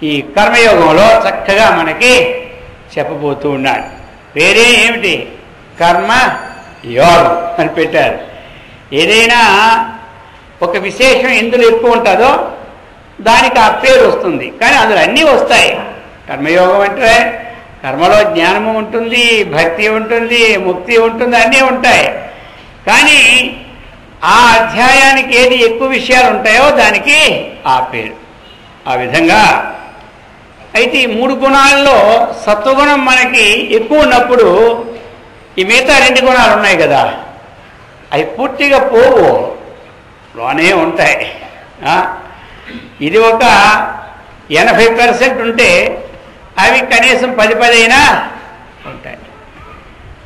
ఈ కర్మయోగంలో చక్కగా మనకి చెప్పబోతూ ఉన్నాడు. వేరే ఏమిటి? కర్మ యోగం అని పెట్టారు. ఏదైనా ఒక విశేషం ఎందులో ఎక్కువ ఉంటుందో దానికి ఆ పేరు వస్తుంది. కానీ అందులో అన్నీ వస్తాయి. కర్మయోగం అంటే కర్మలో జ్ఞానము ఉంటుంది, భక్తి ఉంటుంది, ముక్తి ఉంటుంది, అన్నీ ఉంటాయి. కానీ ఆ అధ్యాయానికి ఏది ఎక్కువ విషయాలు ఉంటాయో దానికి ఆ పేరు. ఆ విధంగా అయితే ఈ 3 గుణాల్లో సత్వగుణం మనకి ఎక్కువ ఉన్నప్పుడు ఈ మిగతా 2 గుణాలు ఉన్నాయి కదా, అవి పూర్తిగా పోవు, లోనే ఉంటాయి. ఇది ఒక 80% ఉంటే అవి కనీసం 10 అయినా ఉంటాయి.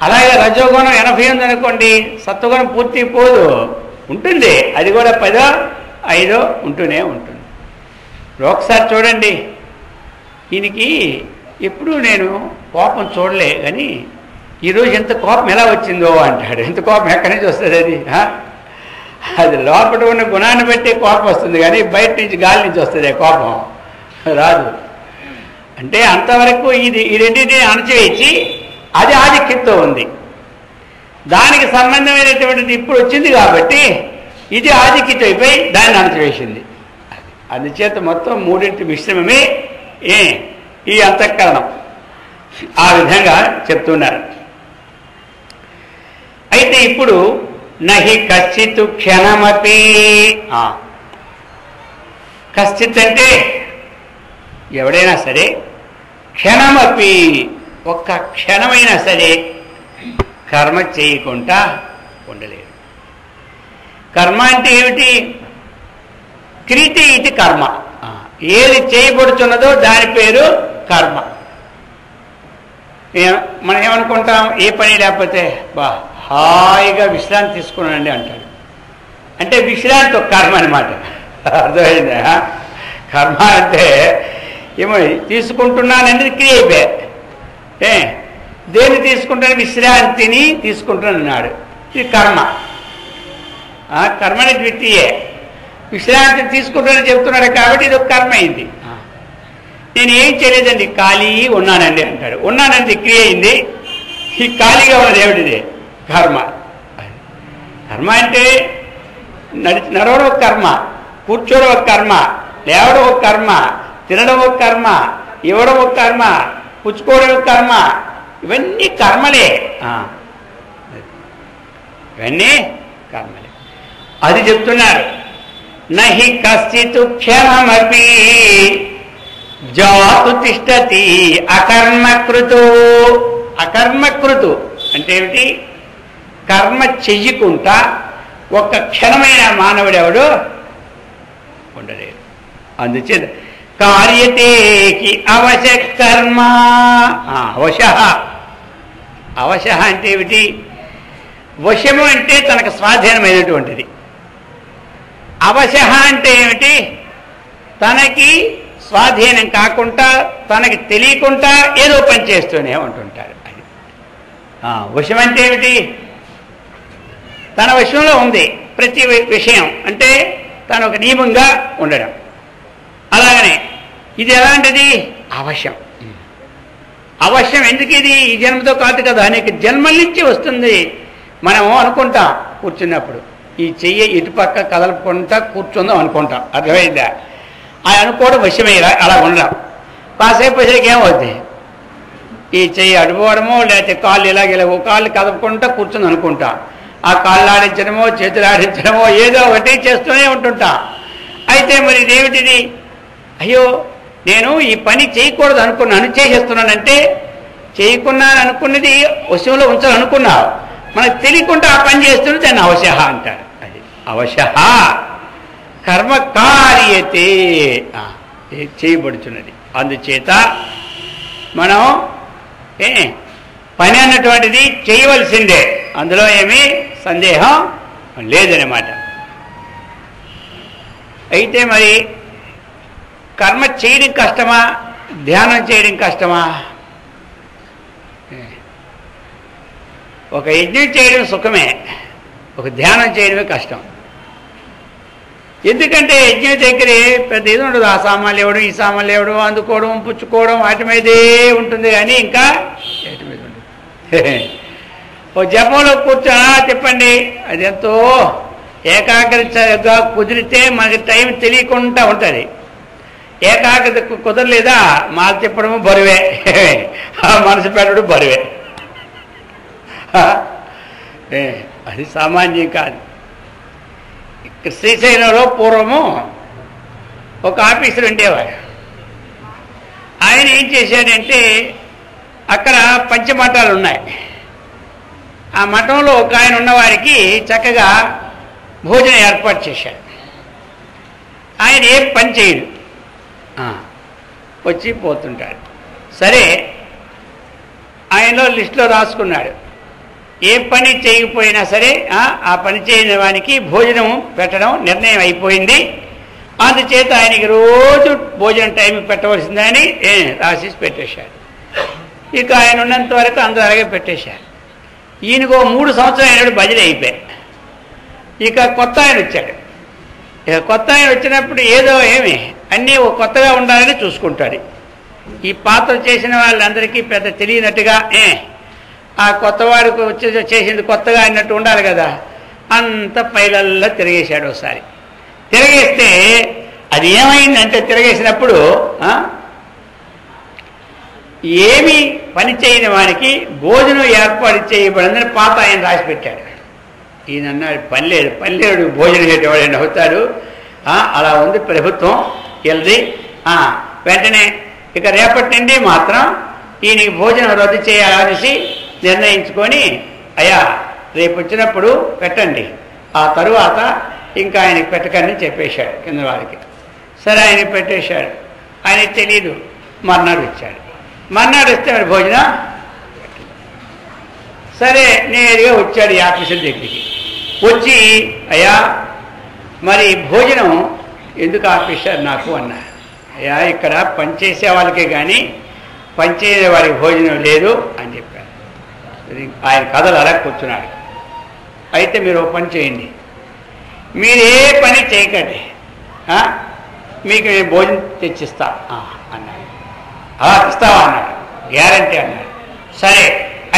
అలాగే రజోగుణం 80 ఉందనుకోండి, సత్వగుణం పూర్తి పోదు, ఉంటుంది. అది కూడా 10, 5 ఉంటూనే ఉంటుంది. ఒకసారి చూడండి, ఈయనకి ఎప్పుడు నేను కోపం చూడలే, కానీ ఈరోజు ఎంత కోపం ఎలా వచ్చిందో అంటాడు. ఎంత కోపం ఎక్కడి నుంచి వస్తుంది? అది లోపల ఉన్న గుణాన్ని బట్టి కోపం వస్తుంది, కానీ బయట నుంచి గాలి నుంచి వస్తుంది కోపం రాదు. అంటే అంతవరకు ఈ రెండింటిని అణచివేసి అది ఆధిక్యంతో ఉంది. దానికి సంబంధమైనటువంటిది ఇప్పుడు వచ్చింది కాబట్టి ఇది ఆధిక్యత అయిపోయి దాన్ని అణచివేసింది. అందుచేత మొత్తం 3 మిశ్రమమే ఈ అంతఃకరణం. ఆ విధంగా చెప్తున్నారు. అయితే ఇప్పుడు నహి కశ్చిత్ క్షణమపి, కశ్చిత్ అంటే ఎవడైనా సరే, క్షణమపి ఒక్క క్షణమైనా సరే కర్మ చేయకుండా ఉండలేడు. కర్మ అంటే ఏమిటి? క్రీతి ఇది కర్మ. ఏది చేయబడుతున్నదో దాని పేరు కర్మ. మనం ఏమనుకుంటాం? ఏ పని లేకపోతే హాయిగా విశ్రాంతి తీసుకున్నానండి అంటాడు. అంటే విశ్రాంతి ఒక కర్మ అనమాట. అర్థమైందా? కర్మ అంటే ఏమో తీసుకుంటున్నాననేది క్రియ అయిపోయా. దేన్ని తీసుకుంటాను? విశ్రాంతిని తీసుకుంటున్నాడు. ఇది కర్మ. కర్మని ద్వితీయే. విశ్రాంతి తీసుకుంటానని చెప్తున్నాడు కాబట్టి ఇది ఒక కర్మ అయింది. నేను ఏం చేయలేదండి, ఖాళీ ఉన్నానండి అంటాడు. ఉన్నానండి క్రియ అయింది. ఈ ఖాళీగా ఉన్నది ఏమిటిది? కర్మ. కర్మ అంటే నడవడం ఒక కర్మ, కూర్చోవడం ఒక కర్మ, లేవడం ఒక కర్మ, తినడం ఒక కర్మ, ఇవ్వడం ఒక కర్మ, పుచ్చుకోవడం ఒక కర్మ. ఇవన్నీ కర్మలే. ఇవన్నీ కర్మలే. అది చెప్తున్నారు. నహి కశ్చిత్ క్షణమపి జాతు తిష్టతి అకర్మకృతు. అకర్మకృతు అంటే ఏమిటి? కర్మ చెయ్యకుండా ఒక్క క్షణమైన మానవుడెవడు ఉండలేడు. అందుచేత కార్యతేకి అవశ కర్మ. అవశ. అవశ అంటే ఏమిటి? వశము అంటే తనకు స్వాధీనమైనటువంటిది. అవశ అంటే ఏమిటి? తనకి స్వాధీనం కాకుండా, తనకి తెలియకుండా ఏదో పని చేస్తూనే ఉంటుంటాడు. అది వశం అంటే ఏమిటి? తన వశంలో ఉంది ప్రతి విషయం. అంటే తను ఒక నియమంగా ఉండడం. అలాగనే ఇది ఎలాంటిది? అవశ్యం. అవశ్యం ఎందుకు? ఇది ఈ జన్మతో కాదు కదా, అనేక జన్మల నుంచి వస్తుంది. మనము అనుకుంటాం కూర్చున్నప్పుడు, ఈ చెయ్యి ఇటుపక్క కదలకుండా కూర్చుందాం అనుకుంటాం. అర్థమైందా? అది అనుకోవడం వశమే. అలా ఉండడం. కాసేపు వచ్చేకి ఏమవుద్ది? ఈ చెయ్యి అడుకోవడమో లేకపోతే కాళ్ళు ఇలాగ కాళ్ళు కదపకుండా కూర్చుంది అనుకుంటాం. ఆ కాళ్ళు ఆడించడమో చేతులు ఆడించడమో ఏదో ఒకటి చేస్తూనే ఉంటుంటాం. అయితే మరి ఇదేమిటిది? అయ్యో నేను ఈ పని చేయకూడదు అనుకున్నాను, చేసేస్తున్నానంటే చేయకున్నాను అనుకున్నది వశంలో ఉంచాలనుకున్నావు, మనకు తెలియకుండా ఆ పని చేస్తుంటే దాన్ని అవశః అంటారు. అది అవశః. కర్మ కార్యతే, చేయబడుతున్నది. అందుచేత మనం పని అన్నటువంటిది చేయవలసిందే, అందులో ఏమీ సందేహం లేదన్నమాట. అయితే మరి కర్మ చేయడం కష్టమా, ధ్యానం చేయడం కష్టమా? ఒక యజ్ఞం చేయడం సుఖమే, ఒక ధ్యానం చేయడమే కష్టం. ఎందుకంటే యజ్ఞం దగ్గరే పెద్ద ఇది ఉండదు. ఆ సామాన్లు ఇవ్వడం, ఈ సామాన్లు ఇవ్వడం, అందుకోవడం, పుచ్చుకోవడం వాటి మీదే ఉంటుంది కానీ ఇంకా వాటి మీద ఉండదు. ఓ జపంలో కూర్చొని చెప్పండి, అది ఎంతో ఏకాగ్రతగా కుదిరితే మనకి టైం తెలియకుండా ఉంటుంది. ఏకాగ్రత కుదరలేదా మాల తిప్పడము బరువే, ఆ మనసు పెట్టడం బరువే. అది సామాన్యం కాదు. శ్రీశైలంలో పూర్వము ఒక ఆఫీసర్ ఉండేవాడు. ఆయన ఏం చేశాడంటే అక్కడ పంచమఠాలు ఉన్నాయి. ఆ మఠంలో ఒక ఆయన ఉన్నవారికి చక్కగా భోజనం ఏర్పాటు చేశాడు. ఆయన ఏ పని చేయడు, వచ్చి పోతుంటాడు. సరే, ఆయనలో లిస్టులో రాసుకున్నాడు, ఏ పని చేయకపోయినా సరే ఆ పని చేయని వానికి భోజనం పెట్టడం నిర్ణయం అయిపోయింది. అందుచేత ఆయనకి రోజు భోజనం టైంకి పెట్టవలసిందని రాసి పెట్టేశాడు. ఇక ఆయన ఉన్నంత వరకు అందరూ అలాగే పెట్టేశారు. ఈయనకు 3 సంవత్సరాలు అయినాడు, బదిలీ అయిపోయాయి. ఇక కొత్త ఆయన వచ్చాడు. ఇక కొత్త ఆయన వచ్చినప్పుడు ఏదో ఏమి అన్నీ కొత్తగా ఉండాలని చూసుకుంటాడు. ఈ పాత్ర చేసిన వాళ్ళందరికీ పెద్ద తెలియనట్టుగా ఆ కొత్తవాడికి చేసింది కొత్తగా అన్నట్టు ఉండాలి కదా, అంత పైలల్లా తిరిగేశాడు. ఒకసారి తిరిగేస్తే అది ఏమైందంటే తిరిగేసినప్పుడు ఏమి పని చేయని వానికి భోజనం ఏర్పాటు చేయబడిందని పాత ఆయన రాసి పెట్టాడు. ఈయన అన్నాడు, పని లేడు భోజనం చేసేవాడు అవుతాడు, అలా ఉంది ప్రభుత్వం వెళ్ళి వెంటనే ఇక రేపటి నుండి మాత్రం ఈయనకి భోజనం రద్దు చేయాలనేసి నిర్ణయించుకొని, అయ్యా రేపు వచ్చినప్పుడు పెట్టండి, ఆ తరువాత ఇంకా ఆయనకి పెట్టకండి చెప్పేశాడు కింద వారికి. సరే ఆయనకి పెట్టేశాడు. ఆయనకి తెలీదు. మర్నాడు వచ్చాడు. మర్నాడు వస్తే మరి భోజనం సరే నేరుగా వచ్చాడు ఈ ఆఫీసర్ దగ్గరికి. వచ్చి, అయ్యా మరి భోజనం ఎందుకు ఆఫీసర్ నాకు అన్నా. అయ్యా ఇక్కడ పనిచేసే వాళ్ళకే కానీ పనిచేసే వారికి భోజనం లేదు అని చెప్పాడు. ఆయన కథలు అలా కూర్చున్నాడు. అయితే మీరు ఒక పని చేయండి, మీరు ఏ పని చేయకండి, మీకు నేను భోజనం తెచ్చిస్తా అన్నాడు. అలా ఇస్తావా అన్నాడు. గ్యారంటీ అన్నాడు. సరే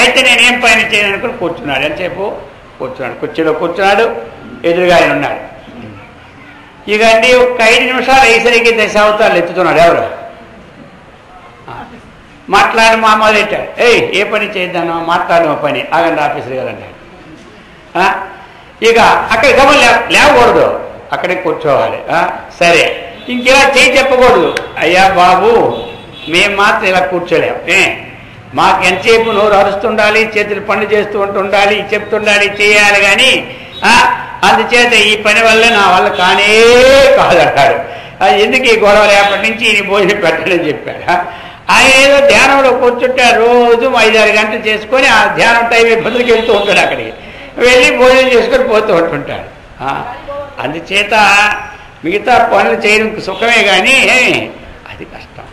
అయితే నేనేం పని చేయను అనుకుని కూర్చున్నాడు. ఎంతసేపు కూర్చున్నాడు, కుర్చీలో కూర్చున్నాడు. ఎదురుగా ఆయన ఉన్నాడు. ఇక అండి ఒక 5 నిమిషాలు అయ్యేసరికి దశావతారాలు ఎత్తుతున్నాడు. ఎవరు మాట్లాడి మామూలు పెట్టాడు. ఏ పని చేద్దాను, మాట్లాడిన పని ఆగండి ఆఫీసర్ గారు అన్నాడు. ఇక అక్కడ గమని లేవకూడదు, అక్కడే కూర్చోవాలి. సరే ఇంకెలా చేయి చెప్పకూడదు. అయ్యా బాబు మేము మాత్రం ఇలా కూర్చోలేము, మాకు ఎంతసేపు నోరు అరుస్తుండాలి, చేతులు పనులు చేస్తూ ఉంటుండాలి, చెప్తుండాలి, చేయాలి. కానీ అందుచేత ఈ పని వల్ల నా వల్ల కానే కాదన్నాడు. ఎందుకు ఈ గొడవ రేపటి నుంచి ఈయన భోజనం పెట్టాలని చెప్పాడు. ఆయన ఏదో ధ్యానంలో కూర్చుంటే రోజు 5-6 గంటలు చేసుకొని ఆ ధ్యానం టైం ఇబ్బందికి వెళ్తూ ఉంటాడు. అక్కడికి వెళ్ళి భోజనం చేసుకొని పోతూ ఉంటుంటాడు. అందుచేత మిగతా పనులు చేయడం సుఖమే కానీ అది కష్టం.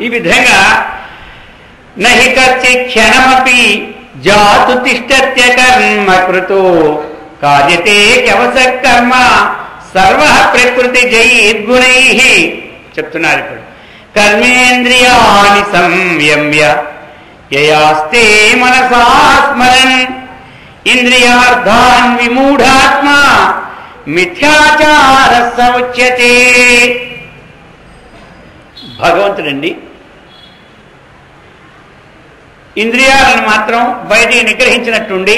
ఈ విధంగా నహి కర్చి క్షణమపి జాతు తిష్టత్య కర్మ కృతో కార్యతే కవస కర్మ సర్వ ప్రకృతి జైర్గుణై చెప్తున్నారు. ఇప్పుడు కర్మేంద్రియాణి సంయమ్య యయాస్తే మనసా స్మరన్ ఇంద్రియార్థాన్ విమూఢాత్మ మిథ్యాచార సముచ్యతే. భగవంతుడండి ఇంద్రియాలను మాత్రం బయటికి నిగ్రహించినట్టుండి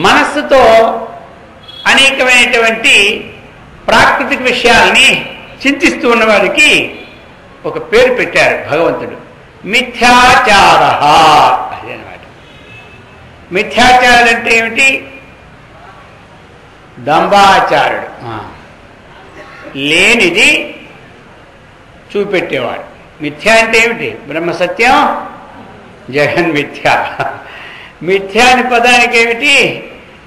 మనస్సుతో అనేకమైనటువంటి ప్రాకృతిక విషయాల్ని చింతిస్తూ ఉన్నవాడికి ఒక పేరు పెట్టారు భగవంతుడు, మిథ్యాచార. అదనమాట. మిథ్యాచారుడు అంటే ఏమిటి? దంబాచారుడు, లేనిది చూపెట్టేవాడు. మిథ్య అంటే ఏమిటి? బ్రహ్మసత్యం జగన్మిథ్య. మిథ్య అని పదానికి ఏమిటి?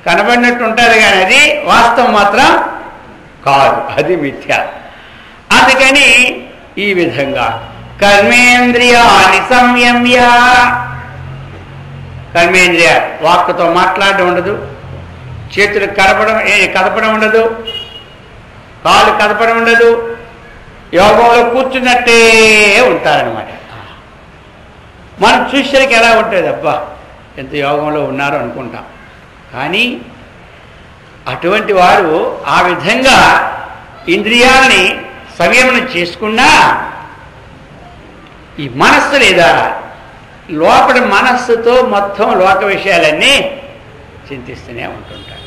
కనబడినట్టు ఉంటుంది కానీ అది వాస్తవం మాత్రం కాదు, అది మిథ్య. అందుకని ఈ విధంగా కర్మేంద్రియాని సంయమ్య, కర్మేంద్రియ వాక్కుతో మాట్లాడడం ఉండదు, చేతులు కదపడం ఉండదు, కాళ్ళు కదపడం ఉండదు, యోగంలో కూర్చున్నట్టే ఉంటారనమాట. మనం చూసేసరికి ఎలా ఉంటుంది, అబ్బా ఎంత యోగంలో ఉన్నారో అనుకుంటాం. కానీ అటువంటి వారు ఆ విధంగా ఇంద్రియాలని సంయమనం చేసుకున్నా ఈ మనస్సు లేదా లోపల మనస్సుతో మొత్తం లోక విషయాలన్నీ చింతిస్తూనే ఉంటుంటారు.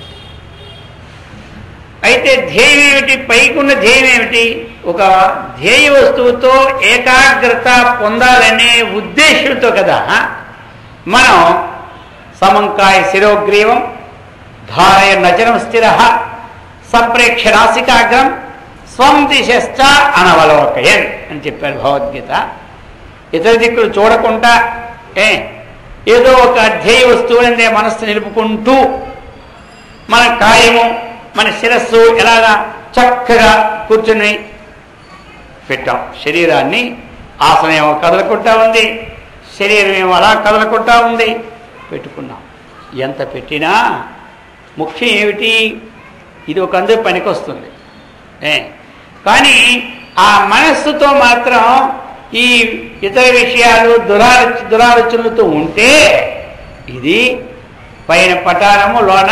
అయితే ధ్యేయం ఏమిటి? పైకున్న ధ్యేయం ఏమిటి? ఒక ధ్యేయ వస్తువుతో ఏకాగ్రత పొందాలనే ఉద్దేశంతో కదా మనం సమంకాయ శిరోగ్రీవం ధారయ నచనం స్థిర సంప్రేక్ష నాసికాగ్రం స్వం దిశశ్చ అనవలోకయన్ అని చెప్పారు భగవద్గీత. ఇతర దిక్కులు చూడకుండా ఏదో ఒక ధ్యేయ వస్తువులనే మనస్సు నిలుపుకుంటూ మన కాయము మన శిరస్సు ఎలాగా చక్కగా కూర్చుని పెట్టాం. శరీరాన్ని ఆసనం ఏమో కదలకుంటా ఉంది, శరీరం ఏమో అలా కదలకుంటా ఉంది, పెట్టుకున్నాం. ఎంత పెట్టినా ముఖ్యం ఏమిటి? ఇది ఒక అందరి పనికి వస్తుంది. కానీ ఆ మనస్సుతో మాత్రం ఈ ఇతర విషయాలు దురాలోచనలతో ఉంటే ఇది పైన పటారము లోన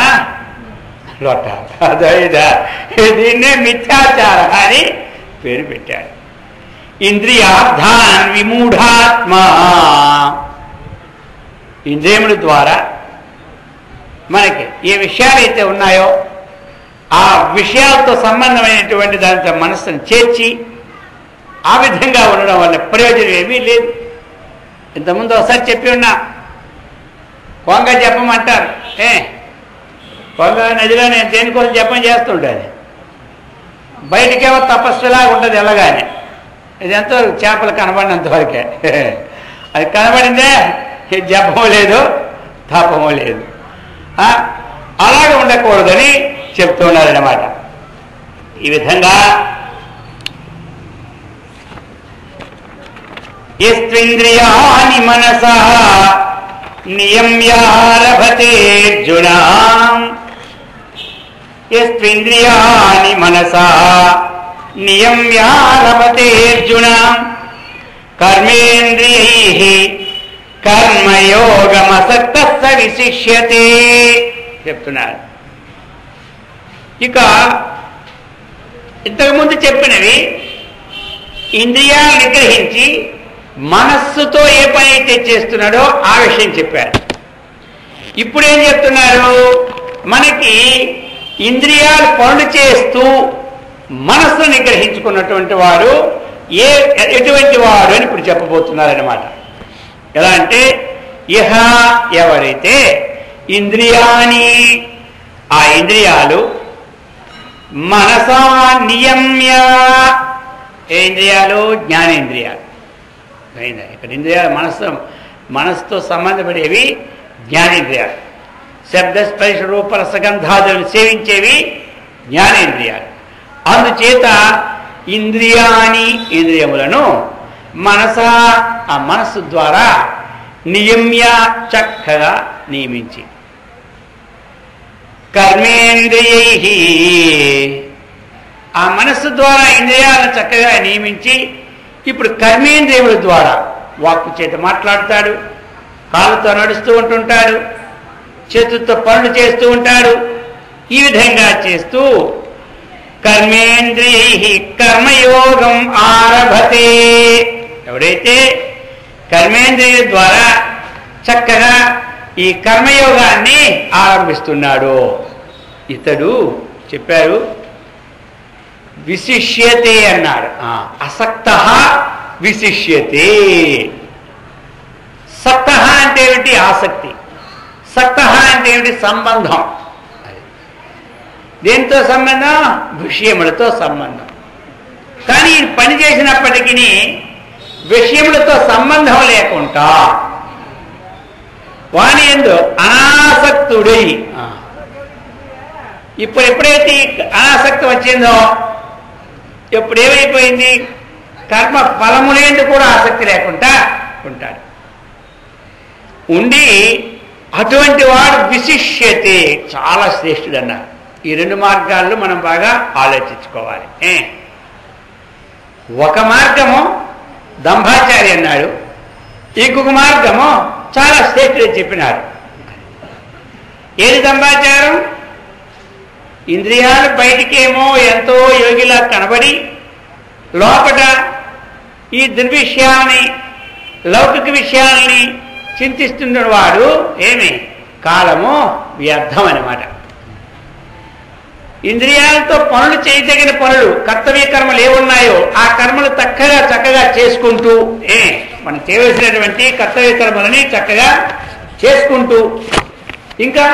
లోట, అదైదా దీన్నే మిథ్యాచార అని పేరు పెట్టాడు. ఇంద్రియార్థాన్ విమూఢాత్మ, ఇంద్రియముల ద్వారా మనకి ఏ విషయాలైతే ఉన్నాయో ఆ విషయాలతో సంబంధమైనటువంటి దాంతో మనస్సును చేర్చి ఆ విధంగా ఉండడం వల్ల ప్రయోజనం ఏమీ లేదు. ఇంతకుముందు ఒకసారి చెప్పి ఉన్నా, కొంగ జపమంటారు. కొంగ నదిలో నేను దేనికోసం జపం చేస్తుంటుంది, బయటికేమో తపస్సులాగా ఉంటుంది వెళ్ళగానే. ఇది ఎంతో చేపలు కనబడినంత వరకే, అది కనబడిందే జపము లేదు తపము లేదు. అలాగే ఉండకూడదని చెప్తున్నారన్నమాట. ఈ విధంగా యస్త్వింద్రియాణి మనసః నియమ్యారభతే అర్జున, యస్త్వింద్రియాణి మనసః నియమ్యారభతే అర్జున కర్మేంద్రియైః కర్మయోగమసక్తః స విశిష్యతే చెప్తున్నారు. ఇక ఇంతకుముందు చెప్పినవి ఇంద్రియాలను నిగ్రహించి మనస్సుతో ఏ పని అయితే చేస్తున్నాడో ఆ విషయం చెప్పారు. ఇప్పుడు ఏం చెప్తున్నారు? మనకి ఇంద్రియాలు పనులు చేస్తూ మనస్సును నిగ్రహించుకున్నటువంటి వారు ఎటువంటి వారు అని ఇప్పుడు చెప్పబోతున్నారన్నమాట. ఎలా అంటే ఇహ ఎవరైతే ఇంద్రియాని ఆ ఇంద్రియాలు మనసా నియమ్య, ఏ ఇంద్రియాలు? జ్ఞానేంద్రియాలు. ఇక్కడ ఇంద్రియాలు మనస్సుతో సంబంధపడేవి జ్ఞానేంద్రియాలు. శబ్ద స్పర్శ రూప రసగంధాదులను సేవించేవి జ్ఞానేంద్రియాలు. అందుచేత ఇంద్రియాని ఇంద్రియములను మనసా ఆ మనస్సు ద్వారా నియమ్య చక్కగా నియమించి కర్మేంద్రియైః ఆ మనస్సు ద్వారా ఇంద్రియాలను చక్కగా నియమించి ఇప్పుడు కర్మేంద్రియముల ద్వారా వాక్కు చేత మాట్లాడతాడు, కాళ్ళతో నడుస్తూ ఉంటుంటాడు, చేతులతో పనులు చేస్తూ ఉంటాడు. ఈ విధంగా చేస్తూ కర్మేంద్రియైః కర్మయోగం ఆరభతే, ఎవడైతే కర్మేంద్రియ ద్వారా చక్కగా ఈ కర్మయోగాన్ని ఆరంభిస్తున్నాడో ఇతడు చెప్పారు విశిష్యతే అన్నాడు. అసక్తః విశిష్యతే. సక్తః అంటే ఏమిటి? ఆసక్తి. సక్తః అంటే ఏమిటి? సంబంధం. దేంతో సంబంధం? విషయములతో సంబంధం. కానీ పని చేసినప్పటికీ విషయములతో సంబంధం లేకుండా వాని యందు అనాసక్తుడై, ఇప్పుడు ఎప్పుడైతే అనాసక్తి వచ్చిందో ఇప్పుడు ఏమైపోయింది? కర్మ ఫలములందు కూడా ఆసక్తి లేకుండా ఉంటాడు. ఉండి అటువంటి వాడు విశిష్యతే, చాలా శ్రేష్ఠుడన్నారు. ఈ రెండు మార్గాల్లో మనం బాగా ఆలోచించుకోవాలి. ఒక మార్గము దంభాచారి అన్నాడు, ఇంకొక మార్గము చాలా శ్రేష్ఠుడని చెప్పినారు. ఏది దంభాచారం? ఇంద్రియాలు బయటికేమో ఎంతో యోగిలా కనబడి లోపల ఈ దుర్విషయాల్ని, లౌకిక విషయాల్ని చింతిస్తున్నవాడు ఏమి కాలము వ్యర్థం అన్నమాట. ఇంద్రియాలతో పనులు చేయదగిన పనులు, కర్తవ్య కర్మలు ఏమున్నాయో ఆ కర్మలు చక్కగా చేసుకుంటూ మనం చేయవలసినటువంటి కర్తవ్య కర్మలని చక్కగా చేసుకుంటూ, ఇంకా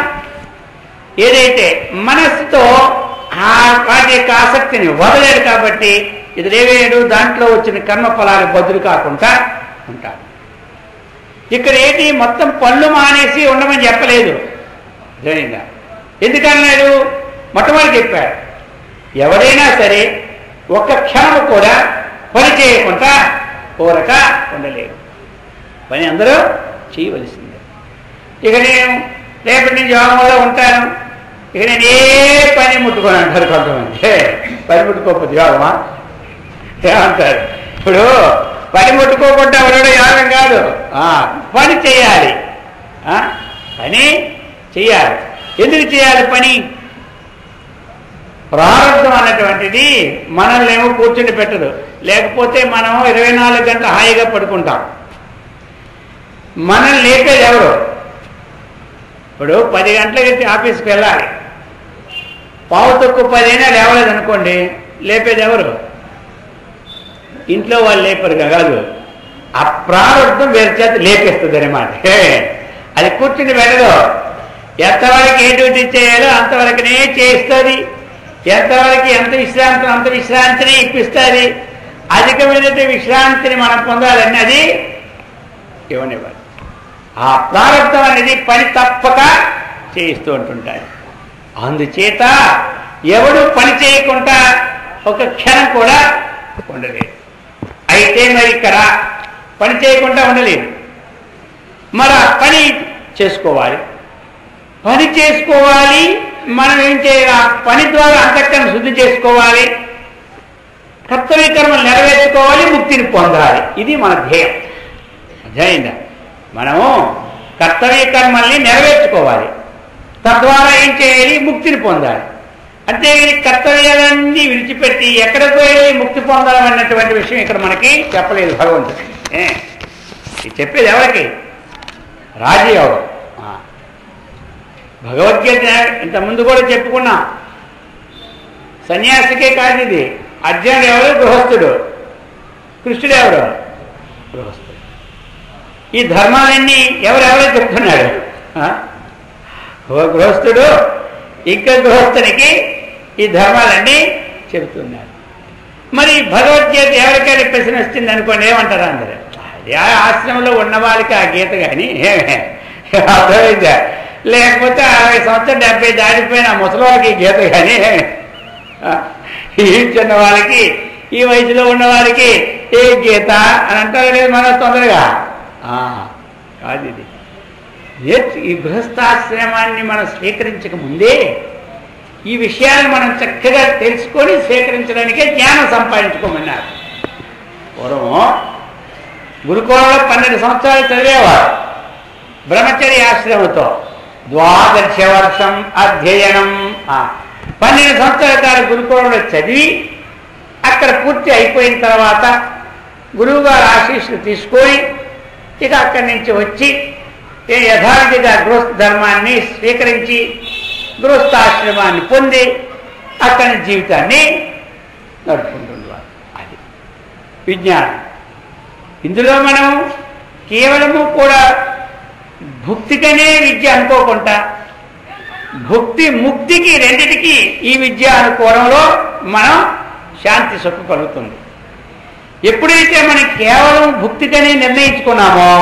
ఏదైతే మనస్సుతో వాటి యొక్క ఆసక్తిని వదలేడు కాబట్టి ఎదురేవేడు దాంట్లో వచ్చిన కర్మ ఫలాలు బదులు కాకుండా ఉంటాడు. ఇక్కడ ఏంటి, మొత్తం పనులు మానేసి ఉండమని చెప్పలేదు. జరిగిందా? ఎందుకన్నాడు? మొట్టమొదటి చెప్పాడు, ఎవరైనా సరే ఒక్క క్షణము కూడా పని చేయకుండా కోరక ఉండలేరు. పని అందరూ చేయవలసిందే. ఇక నేను రేపటి నుంచి యోగంలో ఉంటాను, ఇక నేను ఏ పని ముట్టుకొని అంటారు కొంతమంది. పని ముట్టుకోకపోతే యోగమా ఏమంటారు? ఇప్పుడు పని ముట్టుకోకుండా ఎవడో యోగం కాదు, పని చేయాలి. పని చేయాలి. ఎందుకు చేయాలి పని? ప్రారంభం అన్నటువంటిది మనల్ని ఏమో కూర్చుని పెట్టదు. లేకపోతే మనం 24 గంటలు హాయిగా పడుకుంటాం. మనల్ని లేపేది ఎవరు? ఇప్పుడు 10 గంటలకి ఆఫీస్కి వెళ్ళాలి, 9:15 లేవలేదు అనుకోండి, లేపేది ఎవరు? ఇంట్లో వాళ్ళు లేపరు కాదు, ఆ ప్రారంభం వేరే చేత లేపేస్తుంది అన్నమాట. అది కూర్చుని పెట్టదు. ఎంతవరకు ఏ డ్యూటీ చేయాలో అంతవరకునే చేస్తుంది. ఎంతవరకు ఎంత విశ్రాంతి అంత విశ్రాంతిని ఇప్పిస్తుంది. అధికమైన విశ్రాంతిని మనం పొందాలని అది ఇవ్వనివ్వాలి. ఆ ప్రారంభం అనేది పని తప్పక చేయిస్తూ ఉంటుంటారు. అందుచేత ఎవడు పని చేయకుండా ఒక క్షణం కూడా ఉండలేదు. అయితే మరి ఇక్కడ పని చేయకుండా ఉండలేదు. మరి ఆ పని చేసుకోవాలి. పని చేసుకోవాలి. మనం ఏం చేయాలి? ఆ పని ద్వారా అంతఃకరణ శుద్ధి చేసుకోవాలి, కర్తవ్య కర్మలు నెరవేర్చుకోవాలి, ముక్తిని పొందాలి. ఇది మన ధ్యేయం. అర్థమైందా? మనము కర్తవ్య కర్మల్ని నెరవేర్చుకోవాలి, తద్వారా ఏం చేయాలి? ముక్తిని పొందాలి. అంటే కర్తవ్యాలన్నీ విడిచిపెట్టి ఎక్కడికి పోయి ముక్తి పొందాలన్నటువంటి విషయం ఇక్కడ మనకి చెప్పలేదు భగవంతుడు. ఇది చెప్పేది ఎవరికి? రాజయోగం. భగవద్గీత ఇంతకుముందు కూడా చెప్పుకున్నాం. సన్యాసికే కాదు ఇది. అర్జునుడు ఎవరు? గృహస్థుడు. కృష్ణుడు ఎవరు? గృహస్థుడు. ఈ ధర్మాలన్నీ ఎవరెవరో చెప్తున్నాడు. ఓ గృహస్థుడు ఇంకా గృహస్థునికి ఈ ధర్మాలన్నీ చెబుతున్నాడు. మరి భగవద్గీత ఎవరికైనా ప్రశ్న వస్తుంది అనుకోండి, ఏమంటారు అందరూ? అది ఆశ్రమంలో ఉన్న వాళ్ళకి ఆ గీత కానీ అర్థమైందా? లేకపోతే 60 సంవత్సరాలు 70 దాటిపోయిన ముసలివాళ్ళకి గీత కానీ, ఈ చిన్న వాళ్ళకి ఈ వయసులో ఉన్న వారికి ఏ గీత అని అంటారు లేదు మన తొందరగా. కాదు ఇది. ఈ గృహస్థాశ్రమాన్ని మనం స్వీకరించక ముందే ఈ విషయాన్ని మనం చక్కగా తెలుసుకొని స్వీకరించడానికే జ్ఞానం సంపాదించుకోమన్నారు. పూర్వం గురుకులంలో 12 సంవత్సరాలు చదివేవారు బ్రహ్మచర్య ఆశ్రమంతో. 12 వర్షం అధ్యయనం. 12 సంవత్సరాల కాలం గురుకులంలో చదివి అక్కడ పూర్తి అయిపోయిన తర్వాత గురువుగారు ఆశీస్సులు తీసుకొని ఇక అక్కడి నుంచి వచ్చి యథావిధిగా గృహస్థ ధర్మాన్ని స్వీకరించి గృహస్థాశ్రమాన్ని పొంది అక్కడి జీవితాన్ని నడుపుకుంటున్నారు. అది విజ్ఞానం. ఇందులో మనం కేవలము కూడా భుక్తికనే విద్య అనుకోకుండా భుక్తి ముక్తికి రెండిటికి ఈ విద్య అనుకోవడంలో మనం శాంతి సుఖం కలుగుతుంది. ఎప్పుడైతే మనం కేవలం భుక్తికనే నిర్ణయించుకున్నామో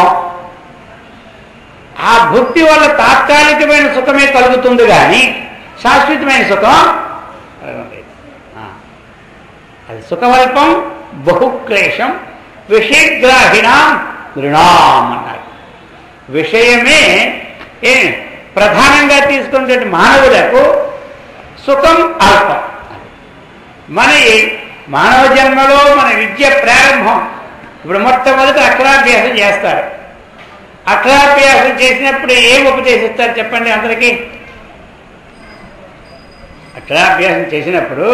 ఆ భుక్తి వల్ల తాత్కాలికమైన సుఖమే కలుగుతుంది కానీ శాశ్వతమైన సుఖం కలగలేదు. అది సుఖవల్పం బహుక్లేశం విషయగ్రాహిణాం నృణాం అన్నారు. విషయమే ప్రధానంగా తీసుకునే మానవులకు సుఖం అల్పం. మన మానవ జన్మలో మన విద్య ప్రారంభం. ఇప్పుడు మొట్టమొదటి అక్షరాభ్యాసం చేస్తారు. అక్షరాభ్యాసం చేసినప్పుడు ఏం ఉపదేశిస్తారు చెప్పండి అందరికీ? అక్షరాభ్యాసం చేసినప్పుడు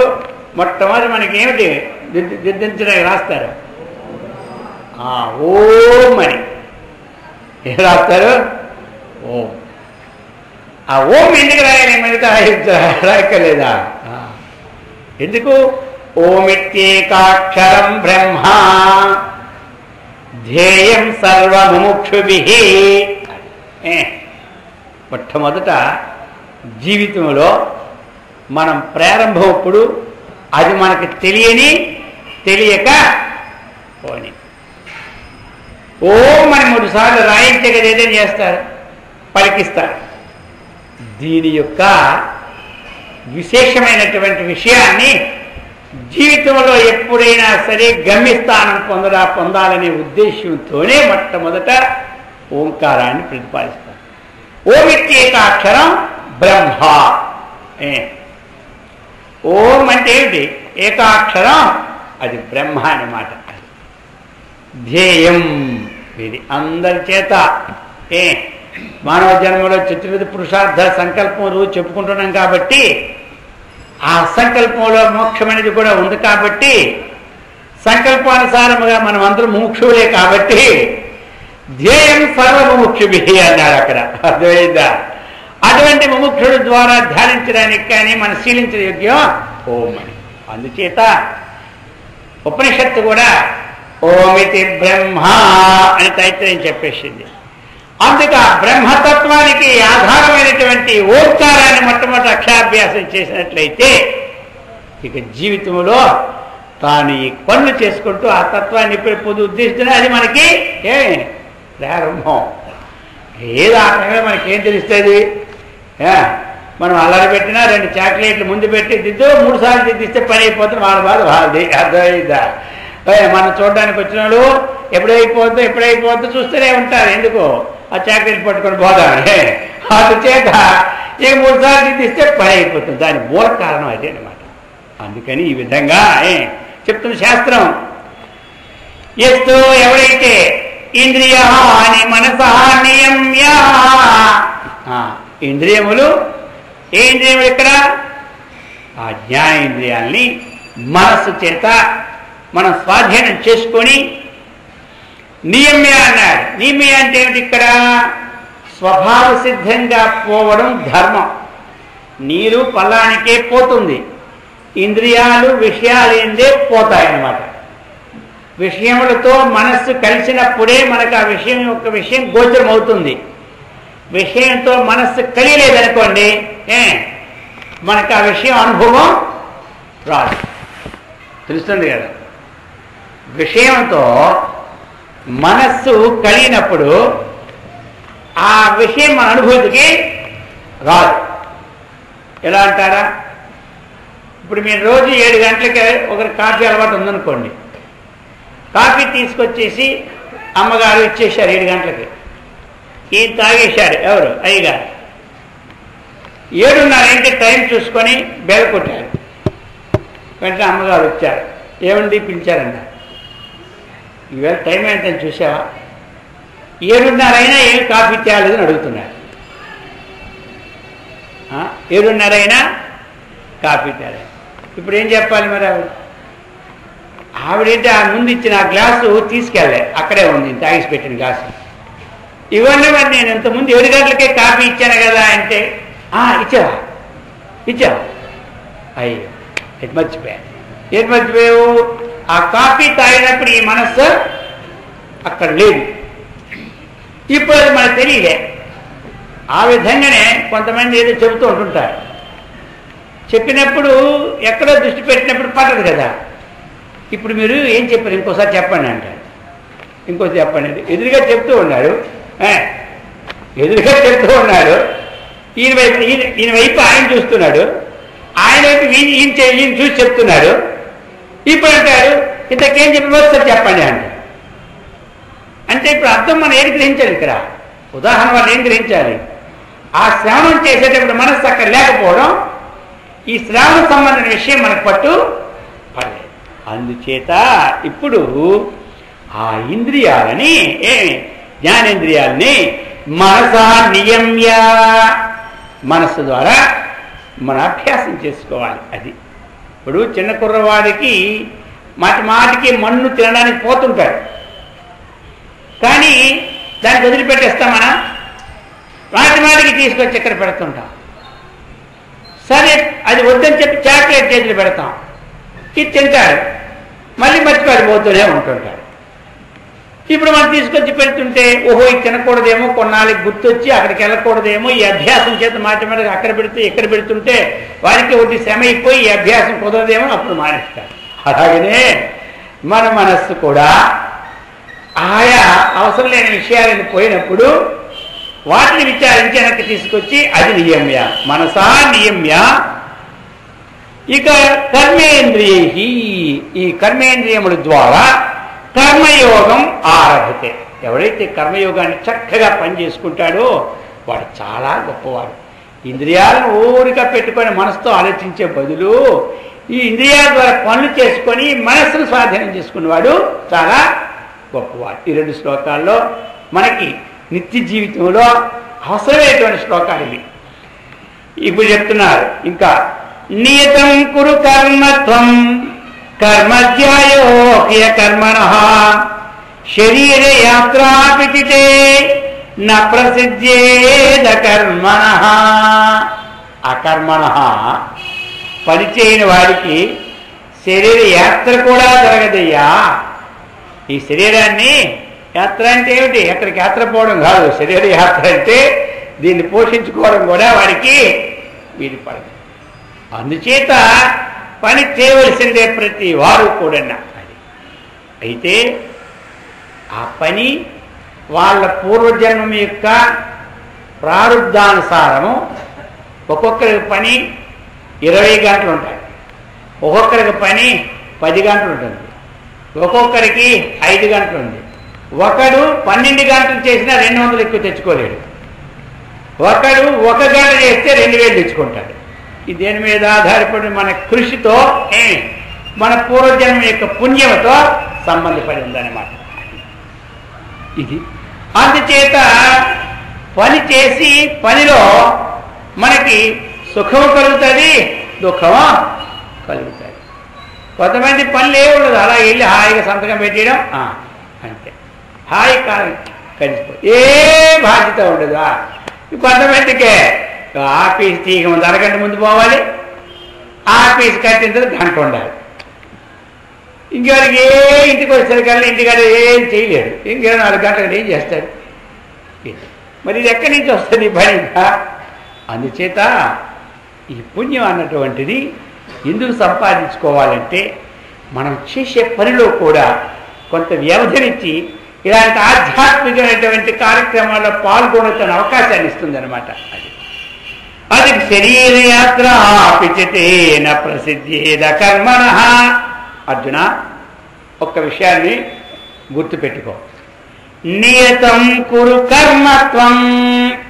మొట్టమొదటి మనకి ఏమిటి దిద్దించడానికి రాస్తారు? ఓం అని. ఏం రాస్తారు? ఓం. ఆ ఓం ఎందుకు రాయాలి? మిగతా రాయక్కర్లేదా? ఎందుకు? ఓమిత్యేకాక్షరం బ్రహ్మ ధ్యేయం సర్వముముక్షుభిః. మొట్టమొదట జీవితంలో మనం ప్రారంభప్పుడు అది మనకు తెలియక పోని ఓం అని 3 సార్లు రాయించే కదా ఏదైనా చేస్తారు, పలికిస్తారు. దీని యొక్క విశేషమైనటువంటి విషయాన్ని జీవితంలో ఎప్పుడైనా సరే గమ్యస్థానం పొందాలనే ఉద్దేశంతోనే మొట్టమొదట ఓంకారాన్ని ప్రతిపాదిస్తారు. ఓమిత్యేకాక్షరం బ్రహ్మ. ఓం అంటే ఏమిటి? ఏకాక్షరం, అది బ్రహ్మ అన్నమాట. ధ్యేయం, ఇది అందరి చేత మానవ జన్మలో చతుర్విధ పురుషార్థ సంకల్పం రోజు చెప్పుకుంటున్నాం కాబట్టి ఆ సంకల్పంలో మోక్షం అనేది కూడా ఉంది కాబట్టి సంకల్పానుసారముగా మనం అందరం ముముక్షువులే కాబట్టి ధ్యేయం సర్వముముక్షుభిః అన్నారు అక్కడ. అర్థమైందా? అటువంటి ముముక్షుడు ద్వారా ధ్యానించడానికి కానీ మనం శీలించే యోగ్యం ఓం అని. అందుచేత ఉపనిషత్తు కూడా ఓమితి బ్రహ్మ అని తైత్రయం చెప్పేసింది. అందుకే ఆ బ్రహ్మతత్వానికి ఆధారమైనటువంటి ఓంకారాన్ని మొట్టమొదటి అక్షరాభ్యాసం చేసినట్లయితే ఇక జీవితంలో తాను ఈ పనులు చేసుకుంటూ ఆ తత్వాన్ని ఇప్పుడు ఉద్దేశిస్తున్నా అది మనకి ప్రారంభం. ఏదో ఆ టైంలో మనకేం తెలుస్తుంది? మనం అల్లరి పెట్టినా 2 చాక్లెట్లు ముందు పెట్టి దిద్దు 3 సార్లు దిద్దిస్తే పని అయిపోతుంది. వాళ్ళ బాధ వాళ్ళది. అర్థమైందా? మనం చూడడానికి వచ్చిన వాళ్ళు ఎప్పుడైపోతుందో చూస్తూనే ఉంటారు. ఎందుకు? ఆ చాక్లెట్ పట్టుకొని పోదామని. అందుచేత ఇక 3 సార్లు దిద్దిస్తే పని అయిపోతుంది. దాని మూల కారణం అదే అనమాట. అందుకని ఈ విధంగా చెప్తున్న శాస్త్రం. ఎస్తు ఎవరైతే ఇంద్రియాని మనసా నియమ్య, ఇంద్రియములు ఏ ఇంద్రియములు ఇక్కడ? ఆ జ్ఞానేంద్రియాల్ని మనస్సు చేత మనం స్వాధీనం చేసుకొని నియమ్య అన్నాడు. నియమ్య అంటే ఏమిటి? ఇక్కడ స్వభావ సిద్ధంగా పోవడం ధర్మం. నీరు పల్లానికే పోతుంది, ఇంద్రియాలు విషయాలేందే పోతాయన్నమాట. విషయములతో మనస్సు కలిసినప్పుడే మనకు ఆ విషయం యొక్క విషయం గోచరం అవుతుంది. విషయంతో మనస్సు కలియలేదనుకోండి మనకు ఆ విషయం అనుభవం రాదు. తెలుస్తుంది కదా? విషయంతో మనస్సు కలిగినప్పుడు ఆ విషయం మన అనుభూతికి రాదు. ఎలా అంటారా? ఇప్పుడు మీరు రోజు 7 గంటలకి ఒకరి కాఫీ అలవాటు ఉందనుకోండి, కాఫీ తీసుకొచ్చేసి అమ్మగారు ఇచ్చేశారు 7 గంటలకి. ఈయన తాగేశాడు. ఎవరు? అయ్యగారు. 7:30 అయితే టైం చూసుకొని బెల్ కొట్టారు. వెంటనే అమ్మగారు వచ్చారు. ఏమండి పిలిచారన్న? ఈవేళ టైం ఏంటని చూసావా? 7:30 అయినా ఏమి కాఫీ తేలేదని అడుగుతున్నారు. 7:30 అయినా కాఫీ తేలేదు. ఇప్పుడు ఏం చెప్పాలి మరి? ఆవిడైతే ఆ ముందు ఇచ్చిన ఆ గ్లాసు తీసుకెళ్ళే, అక్కడే ఉంది తాగిసి పెట్టిన గ్లాసు. ఇవన్నీ మరి నేను ఇంతకుముందు 7 గంటలకే కాఫీ ఇచ్చాను కదా అంటే, ఇచ్చావా? అయ్యో ఎటు మర్చిపోయావు? ఆ కాఫీ తాగినప్పుడు ఈ మనస్సు అక్కడ లేదు. ఇప్పుడు అది మనకు తెలియలే. ఆ విధంగానే కొంతమంది ఏదో చెబుతూ ఉంటుంటారు. చెప్పినప్పుడు ఎక్కడో దృష్టి పెట్టినప్పుడు పట్టదు కదా. ఇప్పుడు మీరు ఏం చెప్పారు? ఇంకోసారి చెప్పండి అంటారు. ఇంకోసారి చెప్పండి. ఎదురుగా చెప్తూ ఉన్నాడు. ఈయన వైపు ఆయన చూస్తున్నాడు, ఆయన వైపు ఈయన చూసి చెప్తున్నాడు. ఇప్పుడు అంటారు ఇంతకేం చెప్పి చెప్పండి అంటే ఇప్పుడు అర్థం మనం ఏం గ్రహించాలి? ఇక్కడ ఉదాహరణ వాళ్ళు ఏం గ్రహించాలి? ఆ శ్రవణం చేసేటప్పుడు మనస్సు అక్కడ లేకపోవడం, ఈ శ్రవణ సంబంధించిన విషయం మనకు పట్టు పడలేదు. అందుచేత ఇప్పుడు ఆ ఇంద్రియాలని జ్ఞానేంద్రియాలని మనసా నియమ్య, మనస్సు ద్వారా మన అభ్యాసం చేసుకోవాలి. అది ఇప్పుడు చిన్న కుర్రవాడికి మాటికి మన్ను తినడానికి పోతుంటాడు, కానీ దాన్ని వదిలిపెట్టేస్తాం. మనం మాటికి తీసుకొచ్చి ఇక్కడ పెడుతుంటాం. సరే అది వద్దని చెప్పి చాక్లెట్ చేతులు పెడతాం, ఇది తింటాడు, మళ్ళీ మర్చిపోయి పోతూనే ఉంటుంటాడు. ఇప్పుడు మనం తీసుకొచ్చి పెడుతుంటే ఓహో ఇది తినకూడదేమో, కొన్నాళ్ళకి గుర్తొచ్చి అక్కడికి వెళ్ళకూడదేమో, ఈ అభ్యాసం చేత మాటికి అక్కడ పెడితే ఇక్కడ పెడుతుంటే వారికి ఒకటి శ్రమ అయిపోయి ఈ అభ్యాసం కుదరదేమో, అప్పుడు మానేస్తాడు. అలాగనే మన మనస్సు కూడా ఆయా అవసరం లేని విషయాలను పోయినప్పుడు వాటిని విచారించి వెనక్కి తీసుకొచ్చి అది నియమ్య, మనసా నియమ్య. ఇక కర్మేంద్రియ, ఈ కర్మేంద్రియముల ద్వారా కర్మయోగం ఆరభతే. ఎవరైతే కర్మయోగాన్ని చక్కగా పనిచేసుకుంటాడో వాడు చాలా గొప్పవాడు. ఇంద్రియాలను ఊరిగా పెట్టుకొని మనసుతో ఆలోచించే బదులు ఈ ఇంద్రియాల ద్వారా పనులు చేసుకొని మనస్సును స్వాధీనం చేసుకునేవాడు చాలా గొప్పవాడు. ఈ రెండు శ్లోకాల్లో మనకి నిత్య జీవితంలో అవసరమైనటువంటి శ్లోకాలు ఇవి. ఇప్పుడు చెప్తున్నారు ఇంకా, నియతం కురు కర్మత్వం కర్మధ్యాయోహ్య కర్మణః శరీర యాత్రాపితే న ప్రసిద్ధ్యేద కర్మణః. అకర్మణః పనిచేయని వాడికి శరీర యాత్ర కూడా జరగదయ్యా. ఈ శరీరాన్ని యాత్ర అంటే ఏమిటి? ఎక్కడికి యాత్ర పోవడం కాదు. శరీర యాత్ర అంటే దీన్ని పోషించుకోవడం కూడా వాడికి వీలు పడదు. అందుచేత పని చేయవలసిందే ప్రతి వారు కూడా. అది అయితే ఆ పని వాళ్ళ పూర్వజన్మం యొక్క ప్రారంధానుసారము. ఒక్కొక్కరికి పని 20 గంటలు ఉంటాయి, ఒక్కొక్కరికి పని 10 గంటలు ఉంటుంది, ఒక్కొక్కరికి 5 గంటలు ఉంది. ఒకడు 12 గంటలు చేసినా 200 ఎక్కువ తెచ్చుకోలేడు. ఒకడు 1 గంట చేస్తే 2000 తెచ్చుకుంటాడు. ఇది దేని మీద ఆధారపడి? మన కృషితో, మన పూర్వజన్మ యొక్క పుణ్యంతో సంబంధపడి ఉందన్నమాట. ఇది అందుచేత పని చేసి పనిలో మనకి సుఖం కలుగుతుంది, దుఃఖము కలుగుతుంది. కొంతమంది పనులు ఏ ఉండదు, అలా వెళ్ళి హాయిగా సంతకం పెట్టడం అంతే, హాయి కాలం కలిసిపోయి ఏ బాధ్యత ఉండదు. కొంతమందికే ఆఫీస్ తీగ ముందు అరగంట ముందు పోవాలి, ఆఫీస్ కట్టిన తర్వాత గంట ఉండాలి. ఇంకెవరికి ఇంటికి వచ్చేసరికల్లా ఇంటికాడ ఏం చేయలేడు, ఇంకే 4 గంటలు ఏం చేస్తాడు? మరి ఇది ఎక్కడి నుంచి వస్తుంది పని? అందుచేత ఈ పుణ్యం అన్నటువంటిది ఎందుకు సంపాదించుకోవాలంటే మనం చేసే పనిలో కూడా కొంత వ్యవధినిచ్చి ఇలాంటి ఆధ్యాత్మికమైనటువంటి కార్యక్రమాల్లో పాల్గొనొచ్చే అవకాశాన్ని ఇస్తుంది అనమాట. అది శరీర యాత్ర పిచతేన ప్రసిద్ధేద కర్మణః. అర్జున, ఒక్క విషయాన్ని గుర్తుపెట్టుకో, నియతం కురు కర్మత్వం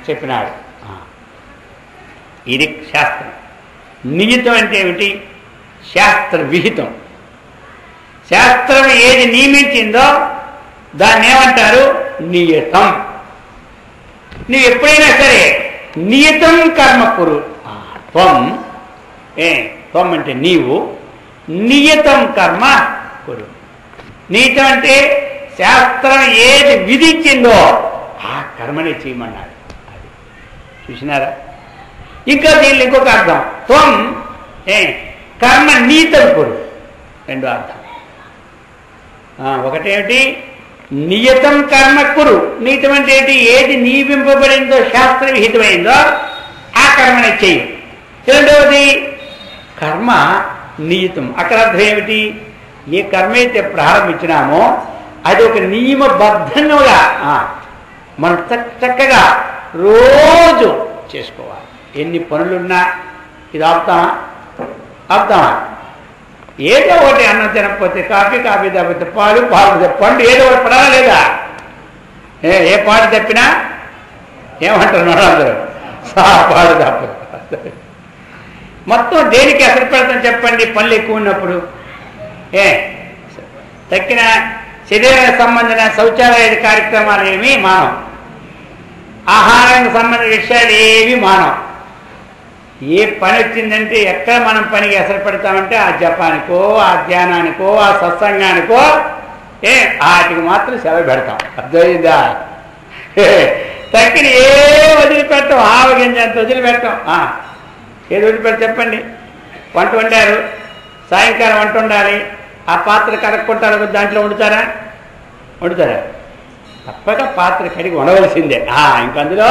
చెప్పినాడు. ఇది శాస్త్రం. నియతం అంటే ఏమిటి? శాస్త్ర విహితం. శాస్త్రం ఏది నియమించిందో దాన్ని ఏమంటారు? నియతం. నువ్వు ఎప్పుడైనా సరే నియతం కర్మ కురు. త్వం త్వం అంటే నీవు, నియతం కర్మ కురు. నియతం అంటే శాస్త్రం ఏది విధించిందో ఆ కర్మని చేయమన్నాడు. అది చూసినారా? ఇంకా దీన్ని ఇంకొక అర్థం, త్వం కర్మ నీతం కురు. రెండో అర్థం. ఒకటేమిటి? నియతం కర్మ కురు. నీతం అంటే ఏంటి? ఏది నియమింపబడిందో, శాస్త్ర విహితమైందో ఆ కర్మని చెయ్యి. రెండవది కర్మ నియతం. అక్కడ అర్థం ఏమిటి? ఏ కర్మ అయితే ప్రారంభించినామో అది ఒక నియమబద్ధంగా మనం చక్కగా రోజు చేసుకోవాలి. ఎన్ని పనులున్నా ఇది ఆపుతామా? ఏదో ఒకటి అన్నం తినకపోతే కాఫీ తప్పితే పాలు పండు ఏదో ఒకటి పడాలా లేదా? ఏ పాటు తప్పినా ఏమంటున్నారు అందరూ? సాపాడు తప్పదు. మొత్తం దేనికి ఎసరు పెడతాం చెప్పండి? పనులు ఎక్కువ ఉన్నప్పుడు తక్కిన శరీరానికి సంబంధించిన శౌచాలయ కార్యక్రమాలు ఏమి మానం, ఆహారానికి సంబంధించిన విషయాలు ఏవి మానం. ఏ పని వచ్చిందంటే ఎక్కడ మనం పనికి ఎసరు పెడతామంటే ఆ జపానికో, ఆ ధ్యానానికో, ఆ సత్సంగానికో వాటికి మాత్రం సెలవు పెడతాం. అర్థమైందా? తక్కిన ఏ వదిలిపెడతాం, ఆవగింజ అంత వదిలిపెడతాం. ఏది వదిలిపెడతాం చెప్పండి? వంట వండారు, సాయంకాలం వంట వండాలి, ఆ పాత్ర కడుక్కుంటారు, దాంట్లో వండుతారా? తప్పక పాత్ర కడిగి ఉండవలసిందే. ఇంకందులో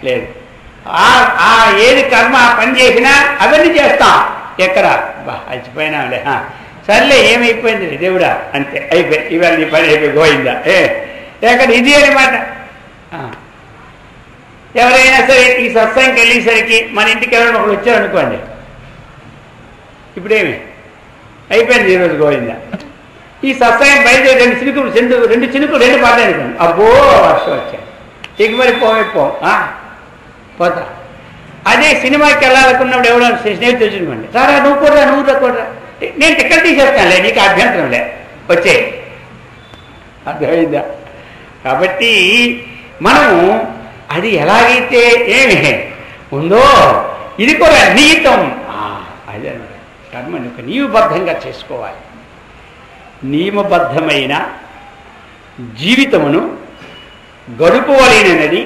లేదు. ఏది కర్మ ఆ పని చేసినా అవన్నీ చేస్తాం. ఎక్కడ అచ్చిపోయినాంలే, సర్లే ఏమైపోయింది దేవుడా, అంతే అయిపోయి ఇవాళ నీ పని అయిపోయి గోయిందా ఎక్కడ ఇది అనమాట. ఎవరైనా సరే ఈ సత్సంగకి వెళ్ళేసరికి మన ఇంటికి ఎవరైనా ఒకరు వచ్చారనుకోండి, ఇప్పుడేమి అయిపోయింది ఈరోజు గోయిందా. ఈ సత్సంగం బయలుదేరి రెండు చినుకులు రెండు పడ్డాయి అనుకోండి, అబ్బో వర్షం వచ్చాయి, దిగుబడి పోతా. అదే సినిమాకి వెళ్ళాలనుకున్నప్పుడు ఎవడో స్నేహితులు వచ్చింది, సారా నువ్వు కూడా నేను టికెట్ తీసేస్తానులే, నీకు అభ్యంతరం లే, వచ్చే. అర్థమైందా? కాబట్టి మనము అది ఎలాగైతే ఏమి ఉందో ఇది కూడా నియతం. అదే కర్మని ఒక నియమబద్ధంగా చేసుకోవాలి. నియమబద్ధమైన జీవితమును గడుపువలేనది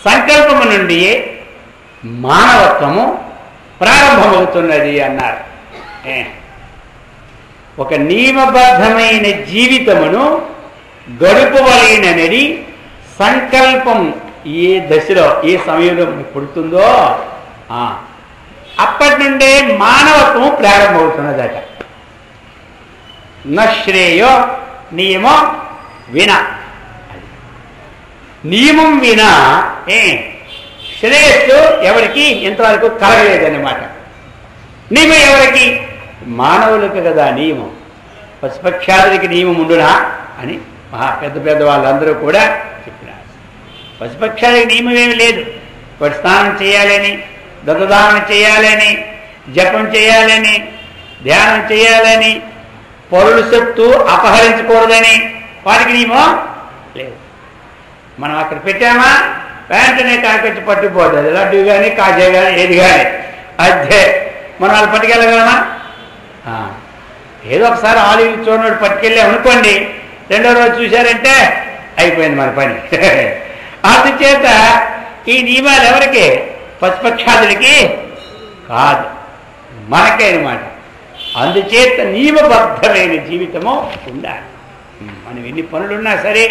సంకల్పము నుండియే మానవత్వము ప్రారంభమవుతున్నది అన్నారు. ఒక నియమబద్ధమైన జీవితమును గడుపువలేనది సంకల్పం ఏ దశలో ఏ సమయంలో పుడుతుందో అప్పటి నుండే మానవత్వం ప్రారంభమవుతున్నదట. నశ్రేయో నియమం వినా, నియమం వినా శ్రేయస్సు ఎవరికి ఇంతవరకు కలగలేదన్నమాట. నియమం ఎవరికి? మానవులకు కదా నియమం. పశుపక్షాదులకి నియమం ఉండునా అని పెద్ద వాళ్ళందరూ కూడా చెప్పినారు. పశుపక్షాలకి నియమం ఏమి లేదు. వాటి స్నానం చేయాలని, దత్తదానం చేయాలని, జపం చేయాలని, ధ్యానం చేయాలని, పరులు చెప్తూ అపహరించకూడదని వాటికి నియమం లేదు. మనం అక్కడ పెట్టామా వెంటనే కాకొచ్చి పట్టుకుపోతుంది. లడ్డు కానీ, కాజా కానీ, ఏది కానీ. అదే మనం వాళ్ళు పట్టుకెళ్ళగలమా? ఏదో ఒకసారి ఆలివ్ చూడనోడు పట్టుకెళ్ళాం అనుకోండి, రెండో రోజు చూశారంటే అయిపోయింది మన పని. అందుచేత ఈ నియమాలు ఎవరికి? పశుపక్షాదులకి కాదు, మనకే అనమాట. అందుచేత నియమబద్ధమైన జీవితము ఉండాలి. మనం ఎన్ని పనులున్నా సరే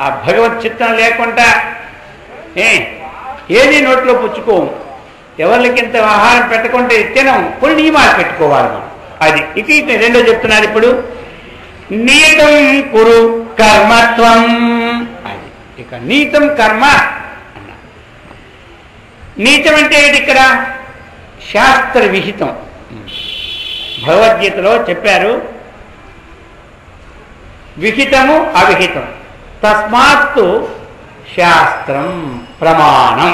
ఆ భగవత్ చిత్తం లేకుండా ఏది నోట్లో పుచ్చుకోము. ఎవరికింత ఆహారం పెట్టకుంటే తినం. కొన్ని నియమాలు పెట్టుకోవాలి మనం. అది ఇక రెండో చెప్తున్నారు ఇప్పుడు. నియతం కురు కర్మత్వం. అది ఇక నీతం కర్మ అన్న. నీతం అంటే ఏంటి? ఇక్కడ శాస్త్ర విహితం. భగవద్గీతలో చెప్పారు, విహితము అవిహితం. తస్మాత్తు శాస్త్రం ప్రమాణం.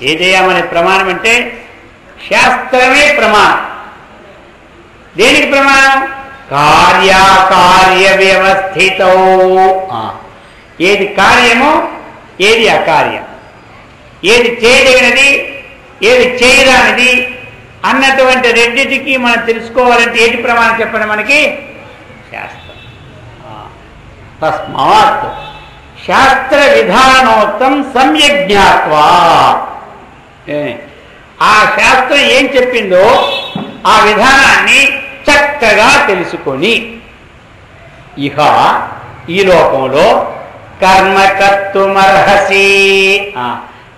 ఏదేయమనే ప్రమాణం అంటే శాస్త్రమే ప్రమాణం. దేనికి ప్రమాణం? కార్యకార్య వ్యవస్థితో. ఏది కార్యమో ఏది అకార్యం, ఏది చేయదగినది ఏది చేయరానిది అన్నటువంటి రెండింటికి మనం తెలుసుకోవాలంటే ఏంటి ప్రమాణం చెప్పండి మనకి? శాస్త్రం. తస్మాత్ శాస్త్ర విధానోక్తం సమ్యక్ జ్ఞాత్వా. ఆ శాస్త్రం ఏం చెప్పిందో ఆ విధానాన్ని చక్కగా తెలుసుకొని ఇహ ఈ లోకంలో కర్మకర్తుమర్హసి.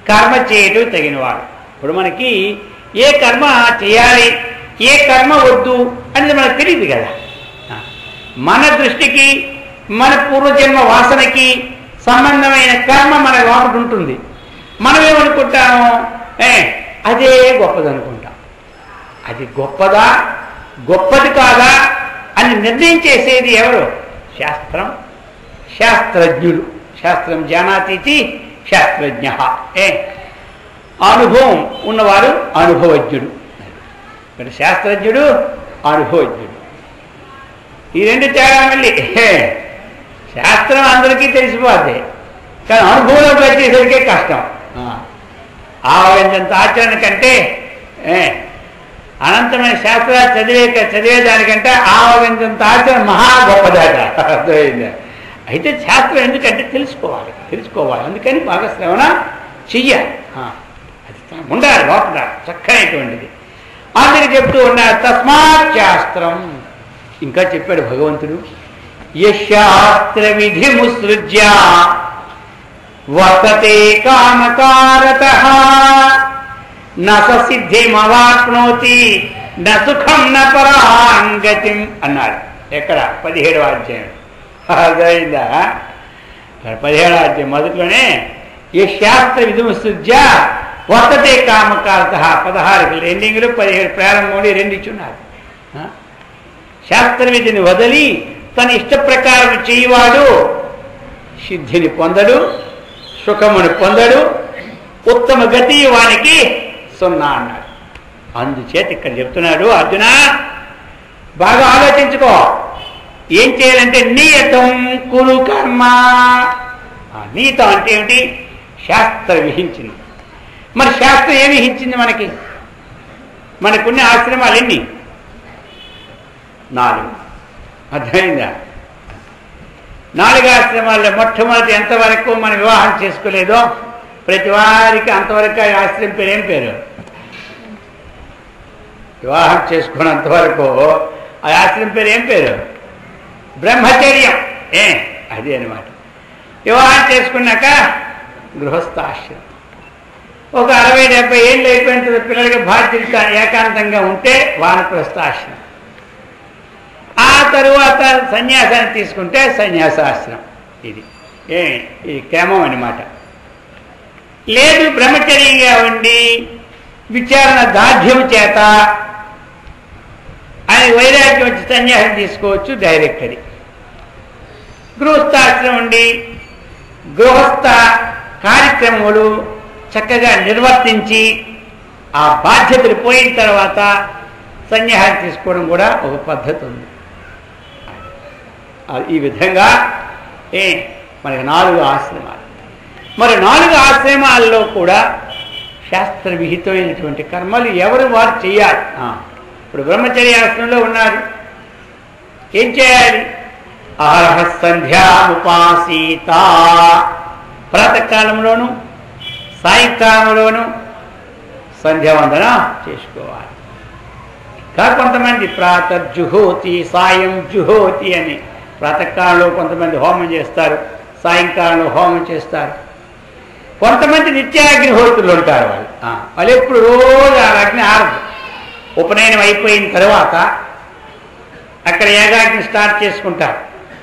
కర్మ చేయటం తగినవాడు. ఇప్పుడు మనకి ఏ కర్మ చేయాలి, ఏ కర్మ వద్దు అనేది మనకు తెలియదు కదా. మన దృష్టికి మన పూర్వజన్మ వాసనకి సంబంధమైన కర్మ మన లోపల ఉంటుంది. మనం ఏమనుకుంటాము? అదే గొప్పదనుకుంటాం. అది గొప్పదా గొప్పది కాదా అని నిర్ణయం చేసేది ఎవరు? శాస్త్రం, శాస్త్రజ్ఞులు. శాస్త్రం జానాతీతి శాస్త్రజ్ఞ. అనుభవం ఉన్నవాడు అనుభవజ్ఞుడు. ఇక్కడ శాస్త్రజ్ఞుడు అనుభవజ్ఞుడు, ఈ రెండు తేడా. మళ్ళీ శాస్త్రం అందరికీ తెలిసిపోద్ది, కానీ అనుభవంలోకి వచ్చేసరికి కష్టం. ఆవగించంత ఆచరణ కంటే అనంతమైన శాస్త్రాలు చదివేదానికంటే ఆవగించంత ఆచరణ మహా గొప్పదాట. అర్థమైందా? అయితే శాస్త్రం ఎందుకంటే తెలుసుకోవాలి, అందుకని బాగా శ్రవణ చెయ్యాలి. అది ఉండాలి లోపల చక్కనటువంటిది. అందుకు చెప్తూ ఉన్నారు తస్మాత్ శాస్త్రం. ఇంకా చెప్పాడు భగవంతుడు, యశాస్త్ర విధి ముసృజ్య వర్తతే కామకారతః న సిద్ధిమవాప్నోతి న సుఖం న పరాంగతిం అన్నాడు. ఎక్కడ? 17వ అధ్యాయం. అదైందా? 17వ అధ్యాయం మొదట్లోనే యశాస్త్ర విధి ముసృజ్య వర్తతే కామకారతః 16 ఎండింగ్లు 17 ప్రారంభంలో 2 ఇచ్చున్నారు. శాస్త్ర విధిని వదిలి తన ఇష్ట ప్రకారం చేయవాడు సిద్ధిని పొందడు, సుఖమును పొందడు, ఉత్తమ గతి వానికి 0 అన్నాడు. అందుచేత ఇక్కడ చెప్తున్నాడు, అర్జున బాగా ఆలోచించుకో. ఏం చేయాలంటే నియతం కురు కర్మ. నియతం అంటే ఏమిటి? శాస్త్రం విహించింది. మరి శాస్త్రం ఏమి విహించింది మనకున్న ఆశ్రమాలు ఎన్ని? 4. అర్థమైందా? 4 ఆశ్రమాల్లో మొట్టమొదటి ఎంతవరకు మనం వివాహం చేసుకోలేదో ప్రతి వారికి అంతవరకు ఆశ్రమం పేరు ఏం పేరు? వివాహం చేసుకున్నంతవరకు ఆ ఆశ్రమం పేరు ఏం పేరు? బ్రహ్మచర్యం. అది అనమాట. వివాహం చేసుకున్నాక గృహస్థాశ్రమం. ఒక 60-70 ఏళ్ళు అయిపోయిన తర్వాత పిల్లలకి బాధ్యత ఏకాంతంగా ఉంటే వానప్రస్థాశ్రమం. ఆ తరువాత సన్యాసాన్ని తీసుకుంటే సన్యాసాశ్రమం. ఇది క్రమం అన్నమాట. లేదు బ్రహ్మచర్యంగా ఉండి విచారణ దాఢ్యం చేత ఆయన వైరాగ్యం వచ్చి సన్యాసం తీసుకోవచ్చు డైరెక్ట్. అది గృహస్థాశ్రమం ఉండి గృహస్థ కార్యక్రమములు చక్కగా నిర్వర్తించి ఆ బాధ్యతలు పోయిన తర్వాత సన్యాసం తీసుకోవడం కూడా ఒక పద్ధతి ఉంది. ఈ విధంగా మనకి 4 ఆశ్రమాలు. మరి 4 ఆశ్రమాల్లో కూడా శాస్త్ర విహితమైనటువంటి కర్మలు ఎవరు వారు చేయాలి. ఇప్పుడు బ్రహ్మచర్యాశ్రమంలో ఉన్నారు, ఏం చేయాలి? ఆహ సంధ్యాముపాసీత. ప్రాతకాలంలోను సాయంకాలంలోను సంధ్యావందన చేసుకోవాలి. కొంతమంది ప్రాతర్జుహోతి సాయం జుహోతి అని ప్రాతకాలంలో కొంతమంది హోమం చేస్తారు, సాయంకాలంలో హోమం చేస్తారు. కొంతమంది నిత్యాగ్నిహోత్రులు ఉంటారు. వాళ్ళు ఎప్పుడు రోజు ఆ అగ్ని ఆరదు. ఉపనయనం అయిపోయిన తర్వాత అక్కడ యాగాగ్ని స్టార్ట్ చేసుకుంటారు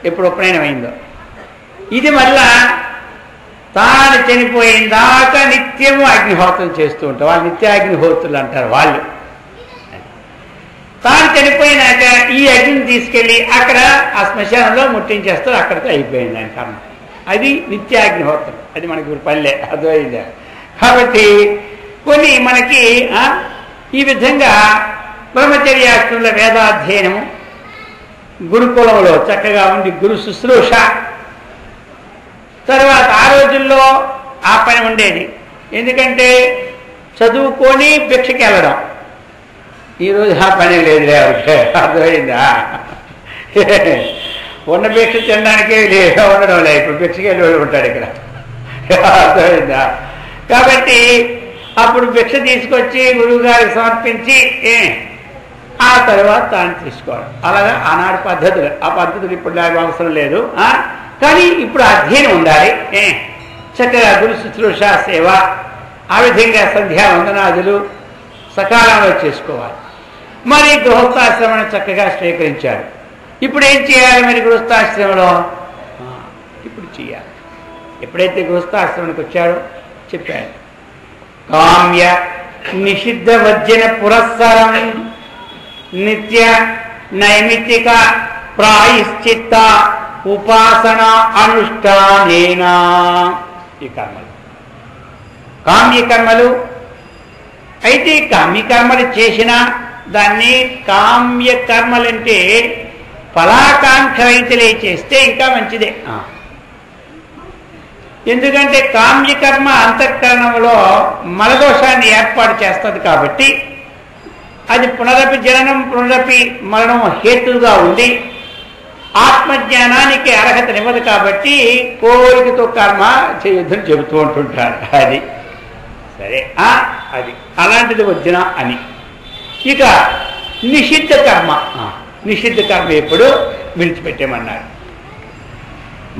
ఎప్పుడు ఉపనయనం అయిందో. ఇది మళ్ళా తాను చనిపోయిన దాకా నిత్యము అగ్నిహోత్రం చేస్తూ ఉంటారు. వాళ్ళు నిత్యాగ్నిహోత్రులు అంటారు. వాళ్ళు తాను చనిపోయినాక ఈ అగ్నిని తీసుకెళ్ళి అక్కడ ఆ శ్మశానంలో ముట్టించేస్తారు. అక్కడితో అయిపోయింది ఆయన కర్మ. అది నిత్యాగ్నిహోత్రం. అది మనకి ఇప్పుడు పల్లె. అర్థమైందా? కాబట్టి కొన్ని మనకి ఈ విధంగా బ్రహ్మచర్యాశ్రమంలో వేదాధ్యయనము, గురుకులంలో చక్కగా ఉండి గురు శుశ్రూష, తర్వాత ఆ రోజుల్లో ఆ పని ఉండేది. ఎందుకంటే చదువుకొని భిక్షకి వెళ్ళడం. ఈరోజు ఆ పని లేదులే ఎవరికి. అర్థమైందా? ఉన్న భిక్ష తినడానికే ఉండడం లేదు. ఇప్పుడు భిక్షకి వెళ్ళి ఉంటాడు ఇక్కడ. అర్థమైందా? కాబట్టి అప్పుడు భిక్ష తీసుకొచ్చి గురువు గారికి సమర్పించి ఆ తర్వాత తాను తీసుకోవడం. అలాగా ఆనాడు పద్ధతులు. ఆ పద్ధతులు ఇప్పుడు నాకు అవసరం లేదు. కానీ ఇప్పుడు అధ్యయనం ఉండాలి. చక్కగా గురు శుశ్రూష సేవ, ఆ విధంగా సంధ్యా వందనాదులు సకాలంలో చేసుకోవాలి. మరి గృహస్థాశ్రమాన్ని చక్కగా స్వీకరించాడు. ఇప్పుడు ఏం చేయాలి? మరి గృహస్థాశ్రమంలో ఇప్పుడు చేయాలి. ఎప్పుడైతే గృహస్థాశ్రమానికి వచ్చాడో చెప్పాడు, కామ్య నిషిద్ధ వర్జన పురస్సరం నిత్య నైమిత్తిక ప్రాయశ్చిత్త ఉపాసన అనుష్ఠానేనా. ఈ కర్మలు కామ్యకర్మలు. అయితే కామ్యకర్మలు చేసినా దాన్ని కామ్యకర్మలంటే ఫలాకాంక్ష రహితులే చేస్తే ఇంకా మంచిదే. ఎందుకంటే కామ్యకర్మ అంతఃకరణంలో మలదోషాన్ని ఏర్పాటు చేస్తుంది కాబట్టి అది పునరపి జననం పునరపి మరణం హేతువుగా ఉండి ఆత్మజ్ఞానానికి అర్హతనివ్వదు కాబట్టి కోరికతో కర్మ చేయొద్దని చెబుతూ ఉంటుంటారు. అది సరే, అది అలాంటిది వద్దున అని. ఇక నిషిద్ధ కర్మ, నిషిద్ధ కర్మ ఎప్పుడు విడిచిపెట్టేమన్నారు.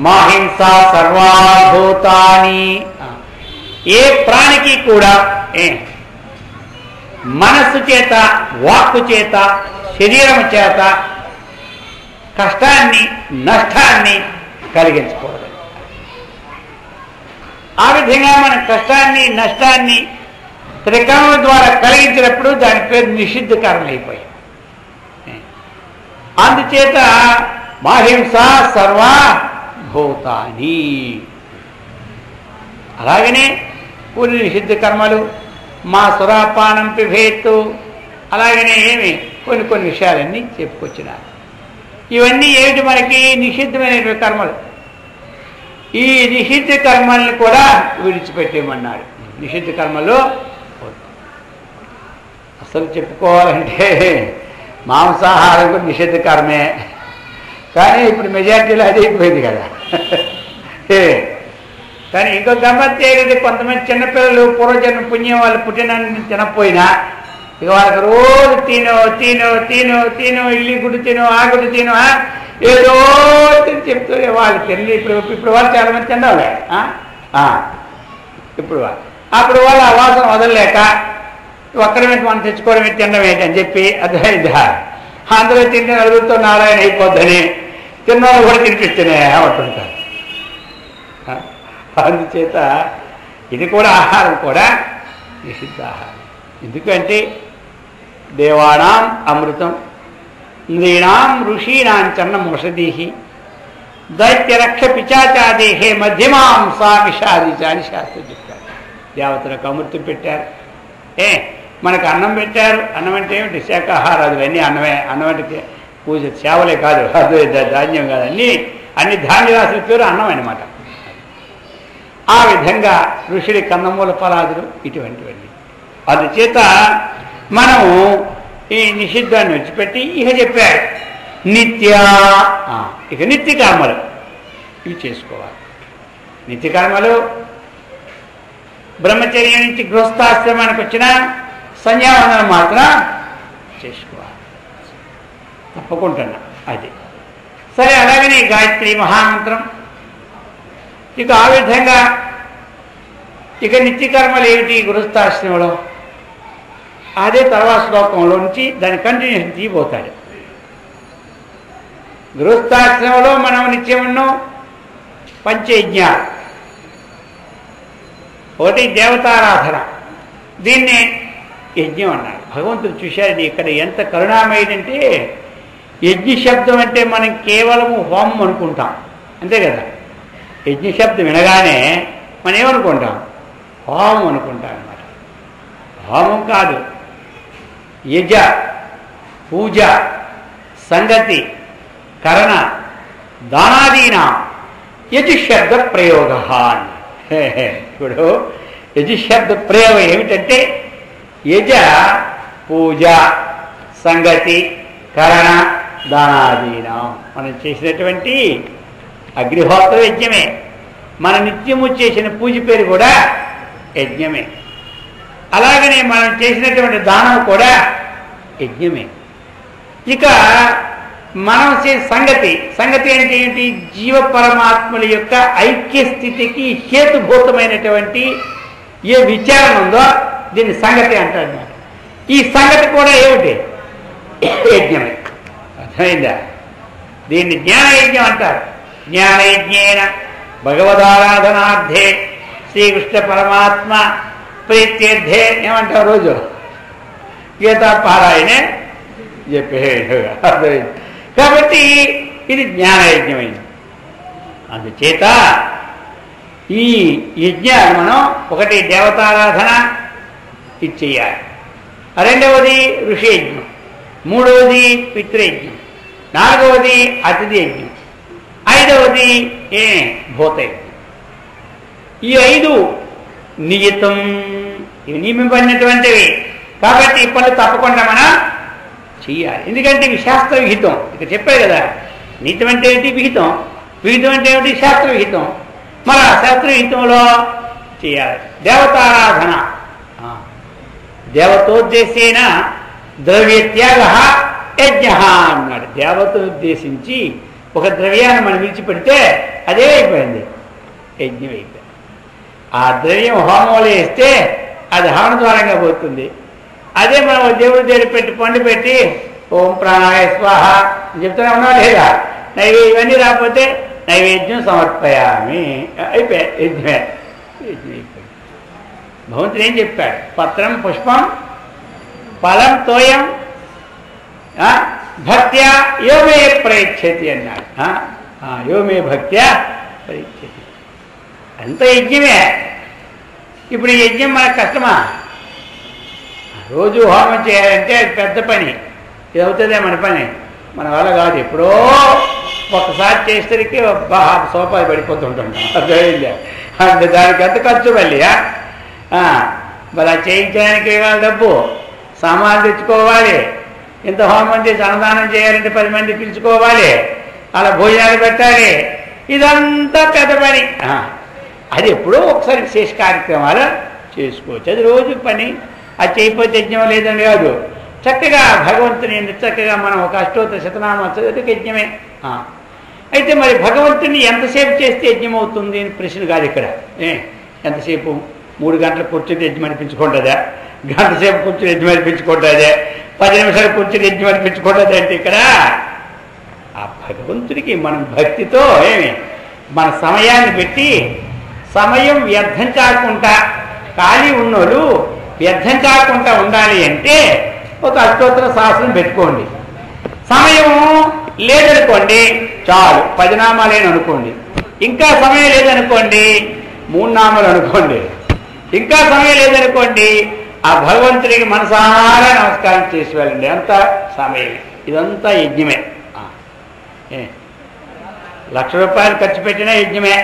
మాహింస సర్వభూతాని, ఏ ప్రాణికి కూడా మనస్సు చేత వాక్కు చేత శరీరం చేత కష్టాన్ని నష్టాన్ని కలిగించకూడదు. ఆ విధంగా మన కష్టాన్ని నష్టాన్ని త్రికరణల ద్వారా కలిగించినప్పుడు దాని పేరు నిషిద్ధ కర్మ అయిపోయి. అందుచేత మాహింస సర్వభూతాని. అలాగనే కొన్ని నిషిద్ధ కర్మలు మా సురాపానం పిభేత్తు, అలాగనే కొన్ని విషయాలన్నీ చెప్పుకొచ్చినారు. ఇవన్నీ ఏమిటి? మనకి నిషిద్ధమైనటువంటి కర్మలు. ఈ నిషిద్ధ కర్మల్ని కూడా విడిచిపెట్టేయమన్నారు. నిషిద్ధ కర్మలు అసలు చెప్పుకోవాలంటే మాంసాహారం కూడా నిషిద్ధ కర్మే, కానీ ఇప్పుడు మెజార్టీలో అది అయిపోయింది కదా. కానీ ఇంకో గమ్మత్తు ఏంటంటే కొంతమంది చిన్నపిల్లలు పూర్వజన్మ పుణ్యం వాళ్ళు పుట్టినాన్ని తినకపోయినా ఇక వాళ్ళకి రోజు తినో ఇల్లి గుడ్డు తినో ఆ గుడ్డు తినో ఏదో చెప్తూ వాళ్ళు తిని ఇప్పుడు వాళ్ళు చాలా మంది తినాలి. అప్పుడు వాళ్ళు ఆ వాసన వదలలేక ఒక్కరి మీద మనం తెచ్చుకోవడం తినడం ఏంటి అని చెప్పి అర్థమైందా, అందులో తింటే నలుగురితో నారాయణ అయిపోద్దని తిన్నవాళ్ళు కూడా తినిపిస్తున్నాయి అంటుంటారు. అందుచేత ఇది కూడా ఆహారం కూడా నిషిద్ధ ఆహారం. ఎందుకంటే దేవానాం అమృతం నృణాం ఋషీణాంచన్నం ఔషధీహి దైత్యరక్ష పిచాచాదేహే మధ్యమాంసా విషాదిచ అని శాస్త్రం చెప్పారు. దేవతలకు అమృతం పెట్టారు, మనకు అన్నం పెట్టారు. అన్నం అంటే ఏమిటి? శాకాహారాలు అన్నీ అన్నమే. అన్నం అంటే పూజ సేవలే కాదు, అది ధాన్యం కాదు, అన్ని ధాన్యరాశుల పేరు అన్నం అన్నమాట. ఆ విధంగా ఋషుడి కన్నమూల ఫలాదులు ఇటువంటివన్నీ. అందుచేత మనము ఈ నిషిద్ధాన్ని విడిచిపెట్టి ఇక చెప్పారు ఇక నిత్య కర్మలు ఇవి చేసుకోవాలి. నిత్య కర్మలు బ్రహ్మచర్యం నుంచి గృహస్థాశ్రమానికి వచ్చిన సంధ్యావందనం మాత్రం చేసుకోవాలి తప్పకుండా. అది సరే. అలాగనే గాయత్రి మహామంత్రం. ఇక ఆ విధంగా ఇక నిత్యకర్మలు ఏమిటి గృహస్థాశ్రమంలో, అదే తర్వాత శ్లోకంలో నుంచి దాని కంటిన్యూషన్ తీయబోతాడు. గృహస్థాశ్రమంలో మనం నిత్యం ఉన్నాం పంచయజ్ఞాలు. ఒకటి దేవతారాధన, దీన్నే యజ్ఞం అన్నాడు. భగవంతుడు చూశాడు ఇక్కడ ఎంత కరుణామయుడంటే, యజ్ఞ శబ్దం అంటే మనం కేవలము హోమం అనుకుంటాం, అంతే కదా. యజ్ఞ శబ్దం వినగానే మనం ఏమనుకుంటాం? హోమం అనుకుంటాం అన్నమాట. హోమం కాదు, యజ పూజ సంగతి కరణ దానాదీన యజుశబ్ద ప్రయోగ. ఇప్పుడు యజుశబ్ద ప్రయోగం ఏమిటంటే యజ పూజ సంగతి కరణ దానాదీన. మనం చేసినటువంటి అగ్నిహోత్ర యజ్ఞమే, మన నిత్యము చేసిన పూజ పేరు కూడా యజ్ఞమే. అలాగనే మనం చేసినటువంటి దానం కూడా యజ్ఞమే. ఇక మనం సంగతి అంటే ఏంటి? జీవ పరమాత్మల యొక్క ఐక్య స్థితికి హేతుభూతమైనటువంటి ఏ విచారణ ఉందో దీన్ని సంగతి అంటారు. ఈ సంగతి కూడా ఏమిటి? యజ్ఞమే. అర్థమైందా? దీన్ని జ్ఞానయజ్ఞం అంటారు. జ్ఞానయజ్ఞేన భగవదారాధనార్థే శ్రీకృష్ణ పరమాత్మ ప్రీత్యర్థే ఏమంటారు? రోజు గీతా పారాయణే చెప్పేడు. కాబట్టి ఇది జ్ఞానయజ్ఞమైంది. అందుచేత ఈ యజ్ఞాలు మనం ఒకటి దేవతారాధన ఇది చెయ్యాలి, రెండవది ఋషి యజ్ఞం, మూడవది పితృయజ్ఞం, నాలుగవది అతిథి యజ్ఞం, ఐదవది భూతయజ్ఞం. ఈ 5 నియతం, ఇవి నియమింపడినటువంటివి. కాబట్టి ఈ పనులు తప్పకుండా మనం చెయ్యాలి. ఎందుకంటే ఇవి శాస్త్ర విహితం. ఇక చెప్పారు కదా, నీతం అంటే ఏమిటి? విహితం. విహితం అంటే ఏమిటి? శాస్త్ర విహితం. మన శాస్త్ర విహితంలో చేయాలి. దేవతారాధన, దేవతోద్దేశేన ద్రవ్యత్యాగ యజ్ఞ అన్నాడు. దేవతను ఉద్దేశించి ఒక ద్రవ్యాన్ని మనం విడిచిపెడితే అదే అయిపోయింది, యజ్ఞం అయిపోయింది. ఆ ద్రవ్యం హోమంలో వేస్తే అది హవన ద్వారంగా పోతుంది. అదే మనం దేవుడి దగ్గర పెట్టి పండు పెట్టి ఓం ప్రాణాయ స్వాహ చెప్తూనే ఉన్నా లేదా? ఇవన్నీ రాకపోతే నైవేద్యం సమర్పయామి, అయిపోయాయి, యజ్ఞమే. యజ్ఞం అయిపోయింది. భగవంతుడు ఏం చెప్పాడు? పత్రం పుష్పం ఫలం తోయం భక్త్యా యోమే ప్రయచ్చతి అన్నాడు. యోమే భక్త్యా ప్రయచ్చతి, అంత యజ్ఞమే. ఇప్పుడు ఈ యజ్ఞం మనకు కష్టమా? రోజు హోమం చేయాలంటే అది పెద్ద పని. ఇది అవుతుందే మన పని, మన వల్ల కాదు. ఎప్పుడో ఒక్కసారి చేసేసరికి సోపాలు పడిపోతుంటాం. అర్థమైందా? అంటే దానికి ఎంత ఖర్చు మళ్ళీ. మరి ఆ చేయించడానికి ఇవాళ డబ్బు, సామాన్లు తెచ్చుకోవాలి, ఇంత హోమం చేసి అన్నదానం చేయాలంటే 10 మంది పిలుచుకోవాలి, అలా భోజనాలు పెట్టాలి, ఇదంతా పెద్ద పని. అది ఎప్పుడో ఒకసారి విశేష కార్యక్రమాలు చేసుకోవచ్చు, అది రోజు పని. అది చేయకపోతే యజ్ఞం లేదని కాదు. చక్కగా భగవంతుని చక్కగా మనం ఒక అష్టోత్తర శతనామం చదివితే యజ్ఞమే. అయితే మరి భగవంతుని ఎంతసేపు చేస్తే యజ్ఞం అవుతుంది అని ప్రశ్న కాదు ఇక్కడ. ఎంతసేపు? 3 గంటలు కూర్చొని యజ్ఞం అనిపించుకుంటుందా? గంట సేపు కూర్చొని యజ్ఞం అనిపించుకుంటుందే? 10 నిమిషాలు కూర్చొని యజ్ఞం అనిపించుకుంటుంది అంటే ఇక్కడ ఆ భగవంతుడికి మనం భక్తితో మన సమయాన్ని పెట్టి, సమయం వ్యర్థం కాకుండా, ఖాళీ ఉన్నోళ్ళు వ్యర్థం కాకుండా ఉండాలి అంటే ఒక అష్టోత్తర శాస్త్రం పెట్టుకోండి. సమయం లేదనుకోండి చాలు 10 నామాలేని అనుకోండి. ఇంకా సమయం లేదనుకోండి 3 నామాలు అనుకోండి. ఇంకా సమయం లేదనుకోండి ఆ భగవంతుడికి మనసారా నమస్కారం చేసి వెళ్ళండి. అంత సమయమే. ఇదంతా యజ్ఞమే. 1,00,000 రూపాయలు ఖర్చు పెట్టినా యజ్ఞమే,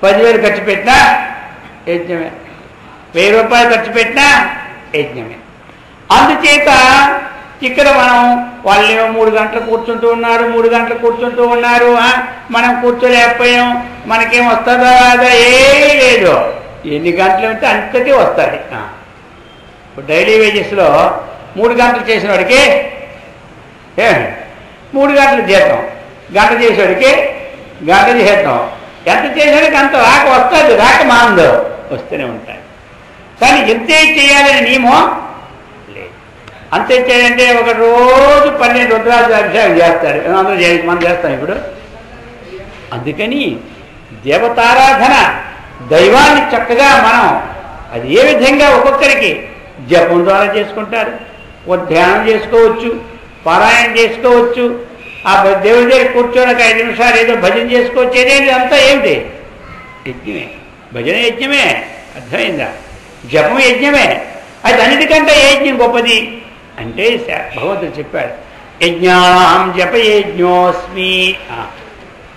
10,000 ఖర్చు పెట్టినా యజ్ఞమే, 1000 రూపాయలు ఖర్చు పెట్టినా యజ్ఞమే. అందుచేత ఇక్కడ మనం వాళ్ళేమో 3 గంటలు కూర్చుంటూ ఉన్నారు, 3 గంటలు కూర్చుంటూ ఉన్నారు, మనం కూర్చోలేకపోయాం, మనకేం వస్తుందా అదా ఏమీ లేదు. ఎన్ని గంటలు ఉంటే అంతకే వస్తుంది. ఇప్పుడు డైలీ వేజెస్లో 3 గంటలు చేసిన వాడికి 3 గంటలు జీతం, గంట చేసేవాడికి గంట చేద్దాం. ఎంత చేసేవాడికి అంత రాక వస్తుంది, రాక మాందో వస్తూనే ఉంటాయి. కానీ ఎంతే చేయాలని నియమం లేదు. అంతే చేయాలంటే ఒక రోజు 12 రుద్రాజు అభిషేకం చేస్తాడు, అందరూ మనం చేస్తాం ఇప్పుడు. అందుకని దేవతారాధన, దైవాన్ని చక్కగా మనం అది ఏ విధంగా ఒక్కొక్కరికి జపం ద్వారా చేసుకుంటారు, ధ్యానం చేసుకోవచ్చు, పారాయణ చేసుకోవచ్చు, ఆ దేవుడి దగ్గర కూర్చోడానికి 5 నిమిషాలు ఏదో భజన చేసుకోవచ్చు. ఏదేంటి అంతా ఏమిటి? యజ్ఞమే. భజన యజ్ఞమే. అర్థమైందా? జపం యజ్ఞమే. అది అన్నిటికంటే ఏ యజ్ఞం గొప్పది అంటే భగవంతుడు చెప్పాడు, యజ్ఞాం జప యజ్ఞోస్మి.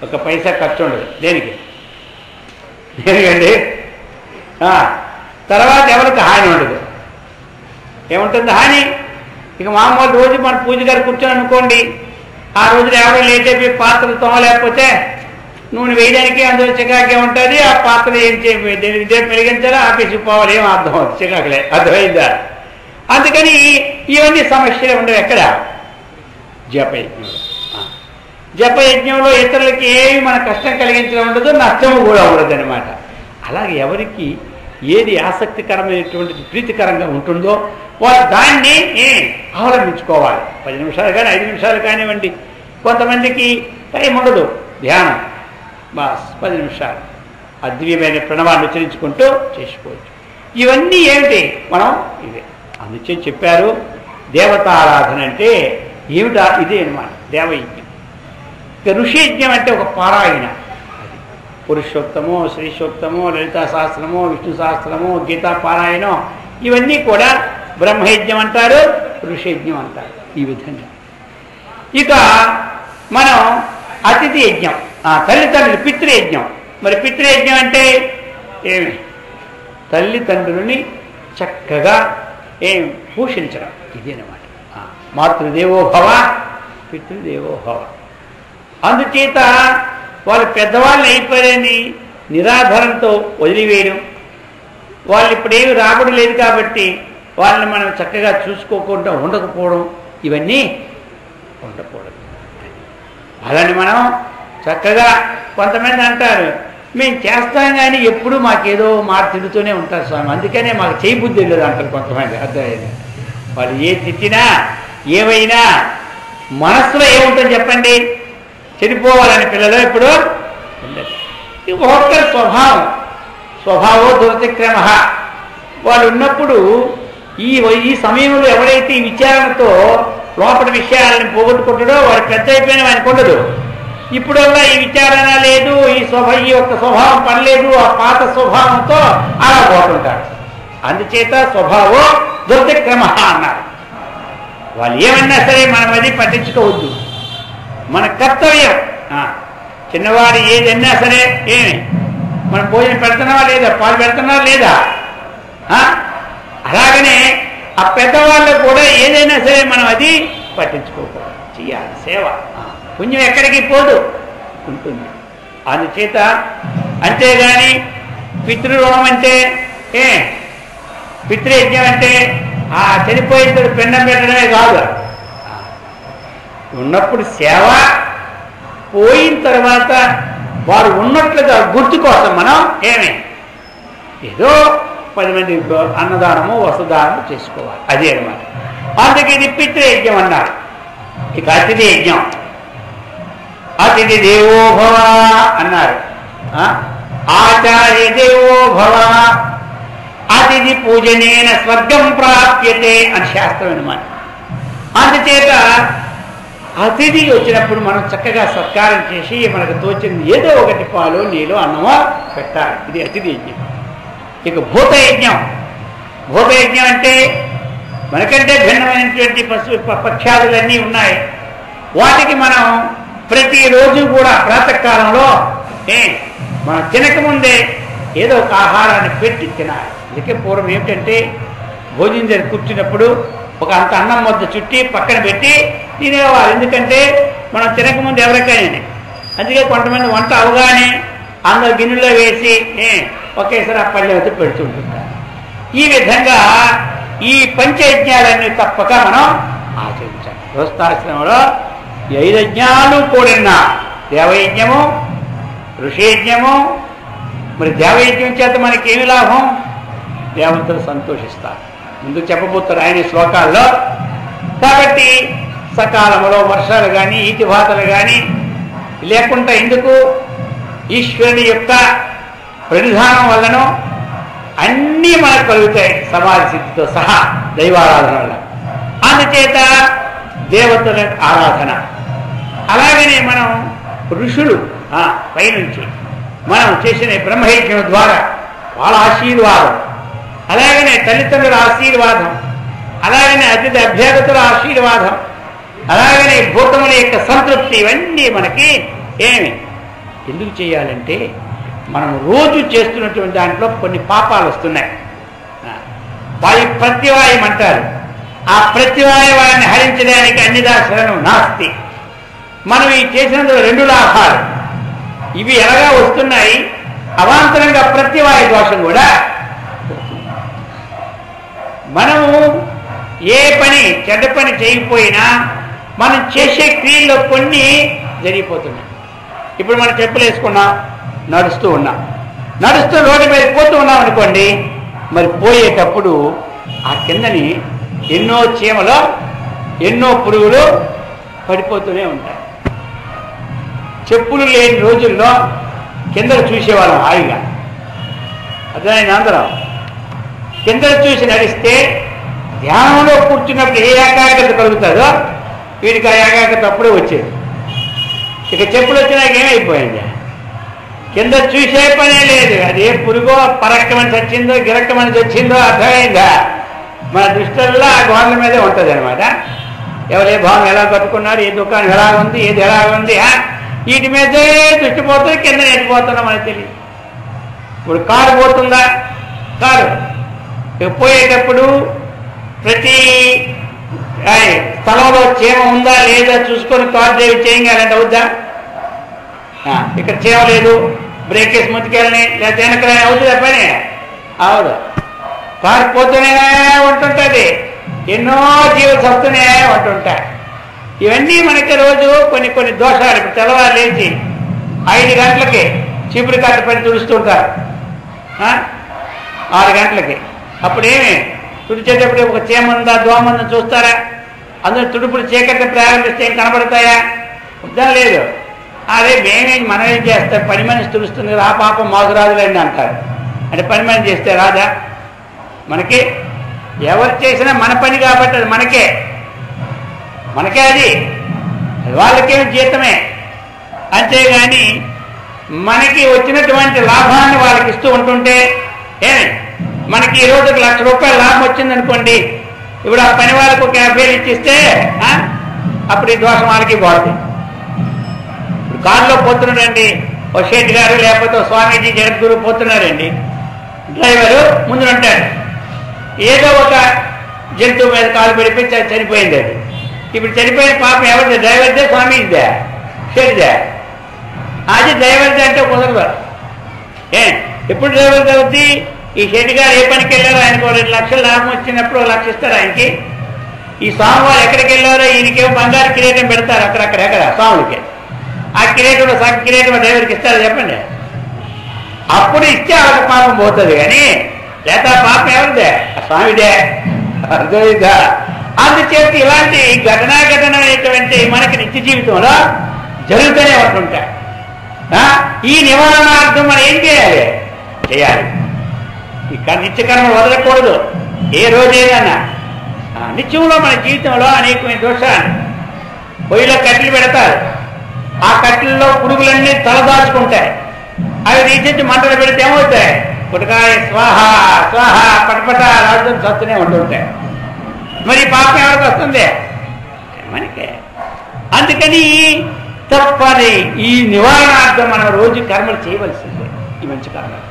1 పైసా ఖర్చు ఉండదు. దేనికి? దేనికండి? తర్వాత ఎవరికి హాని ఉండదు. ఏముంటుంది హాని? ఇక మామూలు రోజు మన పూజ గారు కూర్చొని అనుకోండి, ఆ రోజున ఎవరు లేట్ అయిపోయి పాత్రలు తోమలేకపోతే నూనె వేయడానికి అందులో చికాకే ఉంటుంది. ఆ పాత్ర ఏం ఇదే మెరిగించాలో ఆపేసి పోవాలి, ఏం అర్థం అవుతుంది, చికాకులే. అర్థమైందా? అందుకని ఇవన్నీ సమస్యలు ఉండవు. ఎక్కడ? జపయజ్ఞంలో. జపయజ్ఞంలో ఇతరులకి ఏమి మన కష్టం కలిగించడం ఉండదు, నష్టము కూడా ఉండదు అనమాట. అలాగే ఎవరికి ఏది ఆసక్తికరమైనటువంటి ప్రీతికరంగా ఉంటుందో వాళ్ళు దాన్ని అవలంబించుకోవాలి. 10 నిమిషాలు కానీ 5 నిమిషాలు కానివ్వండి. కొంతమందికి టైం ఉండదు, ధ్యానం బాస్ 10 నిమిషాలు అద్భుతమైన ప్రణవాన్ని ఉచ్చరించుకుంటూ చేసుకోవచ్చు. ఇవన్నీ ఏమిటి? మనం ఇదే అందుచే చెప్పారు. దేవతారాధన అంటే ఏమిటా? ఇదే అనమాట దేవయజ్ఞం. ఇక ఋషి యజ్ఞం అంటే ఒక పారాయణ, అది పురుషోత్తమో, శ్రీశోక్తమో, లలితా సహస్రమో, విష్ణు సహస్రమో, గీతా పారాయణం ఇవన్నీ కూడా బ్రహ్మయజ్ఞం అంటారు, ఋషియజ్ఞం అంటారు. ఈ విధంగా ఇక మనం అతిథి యజ్ఞం, తల్లిదండ్రులు పితృయజ్ఞం. మరి పితృయజ్ఞం అంటే ఏమి? తల్లిదండ్రులని చక్కగా పోషించడం, ఇదేనమాట. మాతృదేవో భవ, పితృదేవో భవ. అందుచేత వాళ్ళు పెద్దవాళ్ళు అయిపోయారని నిరాధారంతో వదిలివేయడం, వాళ్ళు ఇప్పుడేమి రాబడి లేదు కాబట్టి వాళ్ళని మనం చక్కగా చూసుకోకుండా ఉండకపోవడం, ఇవన్నీ ఉండకూడదు. అలాని మనం చక్కగా కొంతమంది అంటారు మేము చేస్తాం కానీ ఎప్పుడు మాకేదో మాట తిడుతూనే ఉంటారు స్వామి, అందుకనే మాకు చేయి బుద్ధి లేదు అంటారు కొంతమంది. అర్థమైంది? వాళ్ళు ఏ తిట్టినా ఏమైనా మనస్సులో ఏముంటుంది చెప్పండి? చెడిపోవాలని పిల్లలు ఎప్పుడు ఉండదు. ఒక్కొక్కరి స్వభావో దురతిక్రమ. వాళ్ళు ఉన్నప్పుడు ఈ సమయంలో ఎవరైతే ఈ విచారణతో లోపల విషయాలను పోగొట్టుకుంటాడో వాడు పెద్ద అయిపోయినా ఆయనకు ఉండదు. ఇప్పుడల్లా ఈ విచారణ లేదు, ఈ యొక్క స్వభావం పనిలేదు, ఆ పాత స్వభావంతో అలా పోతుంటాడు. అందుచేత స్వభావో దురతిక్రమ అన్నారు. వాళ్ళు ఏమన్నా సరే మనం అది పట్టించుకోవద్దు. మన కర్తవ్యం. చిన్నవాడు ఏదన్నా సరే ఏమి మనం భోజనం పెడుతున్నావా లేదా, పాలు పెడుతున్నావా లేదా, అలాగనే ఆ పెద్దవాళ్ళు కూడా ఏదైనా సరే మనం అది పట్టించుకోకూడదు, చెయ్యాలి. సేవ పుణ్యం ఎక్కడికి పోదు, ఉంటుంది. అందుచేత అంతేగాని పితృరుణం అంటే పితృయజ్ఞం అంటే చనిపోయిన పిండం పెట్టడమే కాదు. ఉన్నప్పుడు సేవ, పోయిన తర్వాత వారు ఉన్నట్లుగా గుర్తు కోసం మనం ఏదో 10 మంది అన్నదానము వస్త్రదానము చేసుకోవాలి. అదే అన్నమాట. అందుకే ఇది పితృయజ్ఞం అన్నారు. ఇక అతిథి యజ్ఞం, అతిథి దేవో భవ అన్నారు. ఆచార్య దేవో భవ, అతిథి పూజనేన స్వర్గం ప్రాప్యతే అని శాస్త్రం అన్నమాట. అందుచేత అతిథి వచ్చినప్పుడు మనం చక్కగా సత్కారం చేసి మనకు తోచింది ఏదో ఒకటి పాలు నీళ్ళు అన్నమో పెట్టాలి. ఇది అతిథి యజ్ఞం. ఇక భూతయజ్ఞం. భూతయజ్ఞం అంటే మనకంటే భిన్నమైనటువంటి పక్షాదులన్నీ ఉన్నాయి. వాటికి మనం ప్రతిరోజు కూడా ప్రాతకాలంలో మనం తినకముందే ఏదో ఒక ఆహారాన్ని పెట్టి తినాలి. అందుకే పూర్వం ఏమిటంటే భోజనం దగ్గర కూర్చున్నప్పుడు ఒక అంత అన్నం ముద్ద చుట్టి పక్కన పెట్టి తినేవారు. ఎందుకంటే మనం తినకముందు ఎవరికైనా. అందుకే కొంతమంది వంట అవగానే అందరు గిన్నెలో వేసి ఒకేసారి ఆ పళ్ళెవతి పెడుతుంటుంటారు. ఈ విధంగా ఈ పంచయజ్ఞాలన్నీ తప్పక మనం ఆచరించాలి. గృహస్థాశ్రమంలో 5 యజ్ఞాలు కూడిన దేవయజ్ఞము, ఋషియజ్ఞము. మరి దేవయజ్ఞం చేత మనకేమి లాభం? దేవతలు సంతోషిస్తారు. ముందుకు చెప్పబోతారు ఆయన శ్లోకాల్లో. కాబట్టి సకాలంలో వర్షాలు కానీ ఈతిబాతలు కానీ లేకుండా ఎందుకు? ఈశ్వరుని యొక్క ప్రణిధానం వల్లనో అన్నీ మనకు కలుగుతాయి, సమాధి సిద్ధితో సహా దైవారాధన వల్ల. అందుచేత దేవతల ఆరాధన. అలాగనే మనం ఋషులు పైనుంచి మనం చేసిన బ్రహ్మయజ్ఞం ద్వారా వాళ్ళ ఆశీర్వాదం, అలాగనే తల్లిదండ్రుల ఆశీర్వాదం, అలాగనే అతిథి అభ్యాగతుల ఆశీర్వాదం, అలాగనే భూతముల యొక్క సంతృప్తి, ఇవన్నీ మనకి ఎందుకు చేయాలంటే మనం రోజు చేస్తున్నటువంటి దాంట్లో కొన్ని పాపాలు వస్తున్నాయి. వారి ప్రత్యవాయం అంటారు. ఆ ప్రత్యవాయాన్ని హరించడానికి అన్ని దాశలను నాస్తి. మనం ఈ చేసినందుకు 2 లాభాలు. ఇవి ఎలాగా వస్తున్నాయి, అవాంతరంగా ప్రత్యవాయ దోషం కూడా. మనము ఏ పని చెడ్డ పని చేయకపోయినా మనం చేసే క్రియల్లో కొన్ని జరిగిపోతున్నాయి. ఇప్పుడు మనం చెప్పులు వేసుకున్నాం, నడుస్తూ రోడ్డు మీద పోతూ ఉన్నాం అనుకోండి, మరి పోయేటప్పుడు ఆ కిందని ఎన్నో చీమలు ఎన్నో పురుగులు పడిపోతూనే ఉంటాయి. చెప్పులు లేని రోజుల్లో కిందకు చూసేవాళ్ళం హాయిగా. అర్థమైంది? అందరం కిందకు చూసి నడిస్తే ధ్యానంలో కూర్చున్నప్పుడు ఏ ఏకాగ్రత కలుగుతుందో వీడికి ఆ ఏకాగ్రత అప్పుడే వచ్చేది. ఇక చెప్పులు వచ్చినాక ఏమైపోయింది? కింద చూసే పనే లేదు. అది ఏ పురుగో పరక్కమని చచ్చిందో గిరక్కమని చచ్చిందో అర్థమైందా? మన దృష్టిలో ఆ గోడల మీదే ఉంటుంది అనమాట. ఎవరు ఏ భవనం ఎలా కట్టుకున్నారు, ఏ దుకాణం ఎలా ఉంది, ఏది ఎలా ఉంది, వీటి మీదే దృష్టి పోతుంది. కింద నెట్టిపోతుందా మనకు తెలియదు. ఇప్పుడు కారు పోతుందా? కారు పోయేటప్పుడు ప్రతి స్థలంలో చీమ ఉందా లేదా చూసుకొని కారు డ్రైవ్ చేయాలంటే అవుద్దా? ఇక్కడ చీమ లేదు, బ్రేక్ వేసి ముందుకెళ్ళని లేదా వెనకలే అవుతుందా పని? అవదు. కారు పోతూనే ఉంటుంటుంది, ఎన్నో జీవులు వస్తూనే ఉంటుంటాయి. ఇవన్నీ మనకి రోజు కొన్ని కొన్ని దోషాలు. ఇప్పుడు తెల్లవారు లేచి 5 గంటలకి చీపురు కట్ట పని తుడుస్తుంటారు, 6 గంటలకి. అప్పుడేమి తుడిచేటప్పుడు ఒక చీమ ఉందా దోమ ఉందా చూస్తారా? అందులో తుడుపుడు చీకటి ప్రారంభిస్తే ఏం కనబడతాయా? ఉద్దాం లేదు. అదే మనం ఏం చేస్తాం, పని మనిషి తుడుస్తుంది ఆ పాపం మాకు రాదులేండి అంటారు. అంటే పని మనిషి చేస్తే రాదా మనకి? ఎవరు చేసినా మన పని కాబట్టి అది మనకే అది వాళ్ళకేం జీతమే. అంతేగాని మనకి వచ్చినటువంటి లాభాన్ని వాళ్ళకి ఇస్తూ ఉంటుంటే మనకి ఈ రోజు 1,00,000 రూపాయలు లాభం వచ్చిందనుకోండి, ఇప్పుడు ఆ పని వాళ్ళకు ఒక 50,000 ఇచ్చిస్తే అప్పుడు ఈ దోషం వాళ్ళకి పోతుంది. ఇప్పుడు కారులో పోతున్నాడండి ఓ షేట్ గారు లేకపోతే స్వామీజీ జగద్గురు పోతున్నారండి, డ్రైవరు ముందు ఉంటాడు. ఏదో ఒక జంతువు మీద కాలు పడిపోయి చనిపోయింది. అది ఇప్పుడు చనిపోయిన పాపం ఎవరిదే? డ్రైవర్దే, స్వామీదే, షేట్దే? అది డ్రైవర్దే అంటే కుదరదు. ఎప్పుడు డ్రైవర్దే అవుద్ది? ఈ షెడ్ గారు ఏ పనికి వెళ్ళారో ఆయనకు 2 లక్షలు లాభం వచ్చినప్పుడు 1 లక్ష ఇస్తారు ఆయనకి. ఈ స్వామివారు ఎక్కడికి వెళ్ళారో ఈయనకేమో బంగారు కిరీటం పెడతారు అక్కడెక్కడ స్వాములకి. ఆ కిరీటంలో సగం కిరీటం డ్రైవర్కి ఇస్తారు చెప్పండి. అప్పుడు ఇస్తే వాళ్ళకి పాపం పోతుంది. కానీ లేదా పాపం ఎవరిదే? స్వామిదే. అర్థమైందా? అందుచేత ఇలాంటి ఘటనాఘటనమైనటువంటి మనకి నిత్య జీవితంలో జరుగుతూనే ఉంటుంటాయి. ఈ నివారణార్థం మనం ఏం చేయాలి? ఇక నిత్యకర్మ వదలకూడదు. ఏ రోజేదన్నా నిత్యంలో మన జీవితంలో అనేకమైన దోషాలు. పొయ్యిలో కట్టెలు పెడతారు, ఆ కట్టెల్లో పురుగులన్నీ తలదాచుకుంటాయి. అవి తీసేసి మంటలు పెడితే ఏమవుతాయి? పుటకాయ స్వాహ స్వాహ పటపట రాజు చస్తూనే ఉంటుంటాయి. మరి పాపం ఎవరికి వస్తుంది? మనకే. అందుకని తప్పని ఈ నివారణార్థం మనం రోజు కర్మలు చేయవలసిందే. ఈ మంచి కర్మలు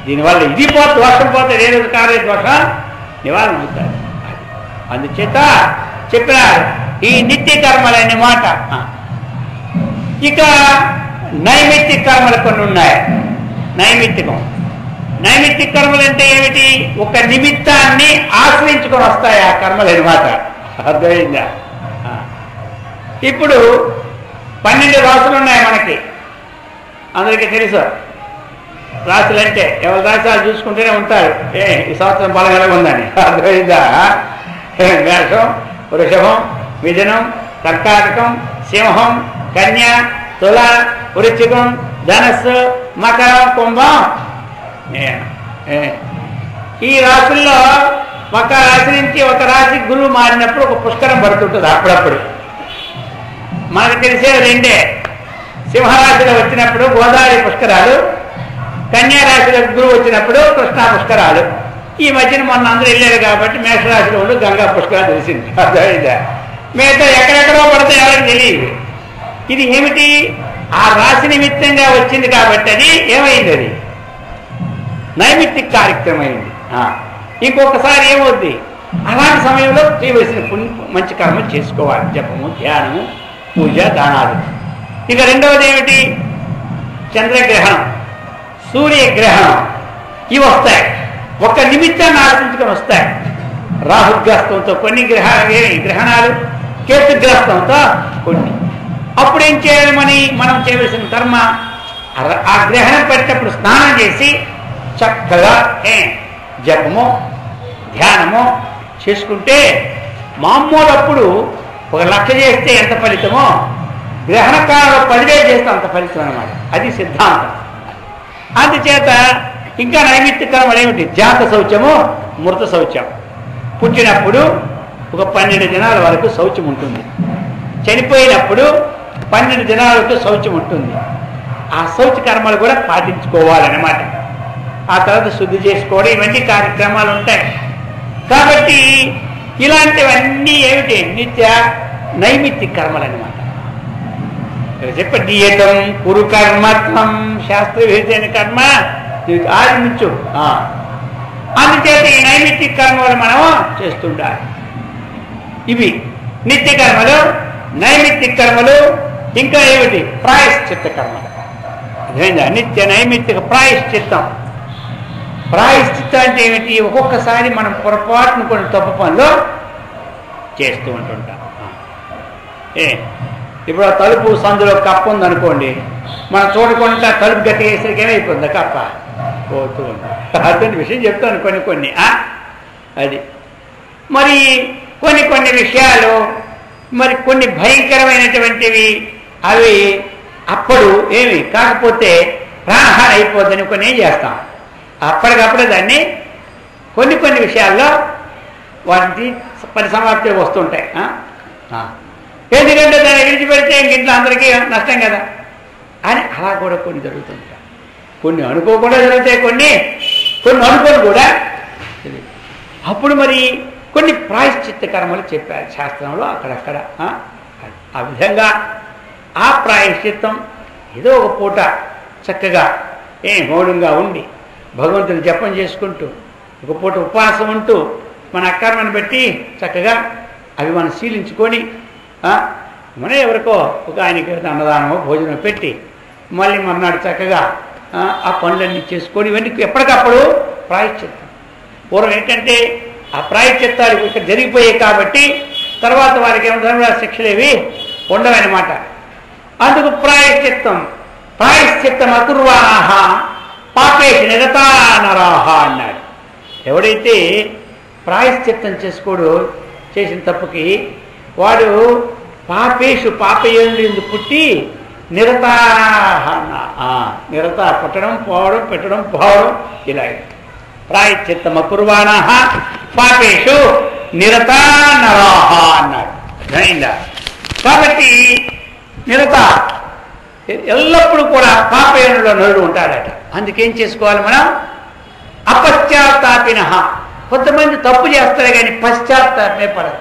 దీనివల్ల ఇది దోషం పోతే ఏదో కార్య దోషం నివారణ అవుతారు. అందుచేత చెప్పినారు ఈ నిత్య కర్మలనే మాట. ఇక నైమిత్తిక కర్మలు కొన్ని ఉన్నాయి. నైమిత్తిక కర్మలు అంటే ఏమిటి? ఒక నిమిత్తాన్ని ఆశ్రయించుకొని వస్తాయి ఆ కర్మలు అనమాట. అర్థమైందా? ఇప్పుడు 12 రాసులు ఉన్నాయి మనకి, అందరికీ తెలుసు. రాశులు అంటే ఎవరి రాశాలు చూసుకుంటూనే ఉంటారు, ఈ సంవత్సరం బలం ఎలా ఉందని. అర్థమైందా? మేషం, వృషభం, మిథునం, కర్కాటకం, సింహం, కన్య, తుల, వృశ్చికం, ధనస్సు, మకరం, కుంభం. ఈ రాశుల్లో ఒక రాశి నుంచి ఒక రాశి గురువు మారినప్పుడు ఒక పుష్కరం పడుతుంటుంది. అప్పుడప్పుడు మనకు తెలిసే 2. సింహరాశిలో వచ్చినప్పుడు గోదావరి పుష్కరాలు, కన్యారాశిలో గురువు వచ్చినప్పుడు కృష్ణా పుష్కరాలు. ఈ మధ్యన మొన్న అందరూ వెళ్ళారు కాబట్టి మేషరాశిలో ఉండి గంగా పుష్కరాలు తెలిసింది. అర్థమైందా? మిగతా ఎక్కడెక్కడో పడితే ఎవరికి తెలియదు. ఇది ఏమిటి? ఆ రాశి నిమిత్తంగా వచ్చింది కాబట్టి అది ఏమైంది? అది నైమిత్తిక కార్యక్రమం అయింది. ఇంకొకసారి ఏమవుద్ది? అలాంటి సమయంలో చేయవలసిన మంచి కర్మలు చేసుకోవాలి. జపము, ధ్యానము, పూజ, దానాలు. ఇక రెండవది ఏమిటి? చంద్రగ్రహణం, సూర్యగ్రహణం. ఇవి వస్తాయి. ఒక నిమిత్తాన్ని ఆలోచించుకొని వస్తాయి. రాహుగ్రస్తంతో కొన్ని గ్రహణాలు, కేతుగ్రస్తంతో కొన్ని. అప్పుడేం చేయాలి? మనం చేయవలసిన కర్మ ఆ గ్రహణం పడినప్పుడు స్నానం చేసి చక్కగా జపము, ధ్యానము చేసుకుంటే మామూలప్పుడు 1 లక్ష చేస్తే ఎంత ఫలితమో గ్రహణ కాలంలో 10,000 చేస్తే అంత ఫలితం అన్నమాట. అది సిద్ధాంతం. అందుచేత ఇంకా నైమిత్తిక కర్మలు ఏమిటి? జాత శౌచము, మృత శౌచం. పుట్టినప్పుడు ఒక 12 దినాల వరకు శౌచం ఉంటుంది, చనిపోయినప్పుడు 12 దినాల వరకు శౌచం ఉంటుంది. ఆ శౌచ కర్మలు కూడా పాటించుకోవాలన్నమాట. ఆ తర్వాత శుద్ధి చేసుకోవడం ఇవన్నీ కార్యక్రమాలు ఉంటాయి. కాబట్టి ఇలాంటివన్నీ ఏమిటి? నిత్య నైమిత్తిక కర్మలు అన్నమాట. చెప్ప నియతం కురు కర్మత్వం, శాస్త్ర విహితమైన కర్మ ఆరంభించు. అందుచేత ఈ నైమిత్తిక కర్మలు మనం చేస్తుండాలి. ఇవి నిత్య కర్మలు, నైమిత్తిక కర్మలు. ఇంకా ఏమిటి? ప్రాయశ్చిత్త కర్మలు. అదేందా? నిత్య నైమిత్తిక ప్రాయశ్చిత్తం. ప్రాయశ్చిత్తం అంటే ఏమిటి? ఒక్కొక్కసారి మనం పొరపాటును కొన్ని తప్పు పనులు చేస్తూ ఉంటుంటాం. ఇప్పుడు ఆ తలుపు సందులో కప్ప ఉందనుకోండి, మనం చూడకుండా తలుపు గట్టి వేసరికి ఏమైపోతుంది? కప్ప పోతూ ఉంది. అటువంటి విషయం చెప్తాను కొన్ని అది. మరి కొన్ని విషయాలు, మరి కొన్ని భయంకరమైనటువంటివి అవి అప్పుడు ఏమి కాకపోతే ప్రాణహాని అయిపోద్దని కొన్ని ఏం చేస్తాం? అప్పటికప్పుడే దాన్ని కొన్ని విషయాల్లో వాటికి పరిసమాప్తి వస్తుంటాయి. ఎందుకంటే దాన్ని విడిచిపెడితే ఇంట్లో అందరికీ నష్టం కదా అని అలా కూడా కొన్ని జరుగుతుంటాయి. కొన్ని అనుకోకుండా జరుగుతాయి, కొన్ని అనుకోని కూడా. అప్పుడు మరి కొన్ని ప్రాయశ్చిత్త కర్మలు చెప్పారు శాస్త్రంలో అక్కడక్కడ. ఆ విధంగా ఆ ప్రాయశ్చిత్తం ఏదో ఒక పూట చక్కగా మౌనంగా ఉండి భగవంతుని జపం చేసుకుంటూ, ఒక పూట ఉపవాసం ఉంటూ, మన అకర్మను బట్టి చక్కగా అవి మనం శీలించుకొని, మనం ఎవరికో ఒక ఆయనకి అన్నదానమో భోజనం పెట్టి మళ్ళీ మర్నాడు చక్కగా ఆ పనులన్నీ చేసుకొని ఇవన్నీ ఎప్పటికప్పుడు ప్రాయశ్చిత్తం. పూర్వం ఏంటంటే ఆ ప్రాయశ్చిత్తాలు ఇక్కడ జరిగిపోయాయి కాబట్టి తర్వాత వారికి ఏమన్నా శిక్షలేవి ఉండవన్నమాట. అందుకు ప్రాయశ్చిత్తం అకుర్వాహ పాపేషు నిరతా నరాహ అన్నాడు. ఎవడైతే ప్రాయశ్చిత్తం చేసుకోడు చేసిన తప్పుకి, వాడు పాపేషు పాపయందు పుట్టి నిరతాహ, నిరత పుట్టడం పోవడం పెట్టడం పోవడం ఇలాగే. ప్రాయశ్చిత్తం అకుర్వాణః పాపేషు నిరతా నరాహ అన్నాడు. అయిందా? కాబట్టి నిరత ఎల్లప్పుడూ కూడా పాపయంలో నరుడు ఉంటాడట. అందుకేం చేసుకోవాలి మనం? అపశ్చాత్తాపినః. కొంతమంది తప్పు చేస్తారు కానీ పశ్చాత్తాపమే పడదు.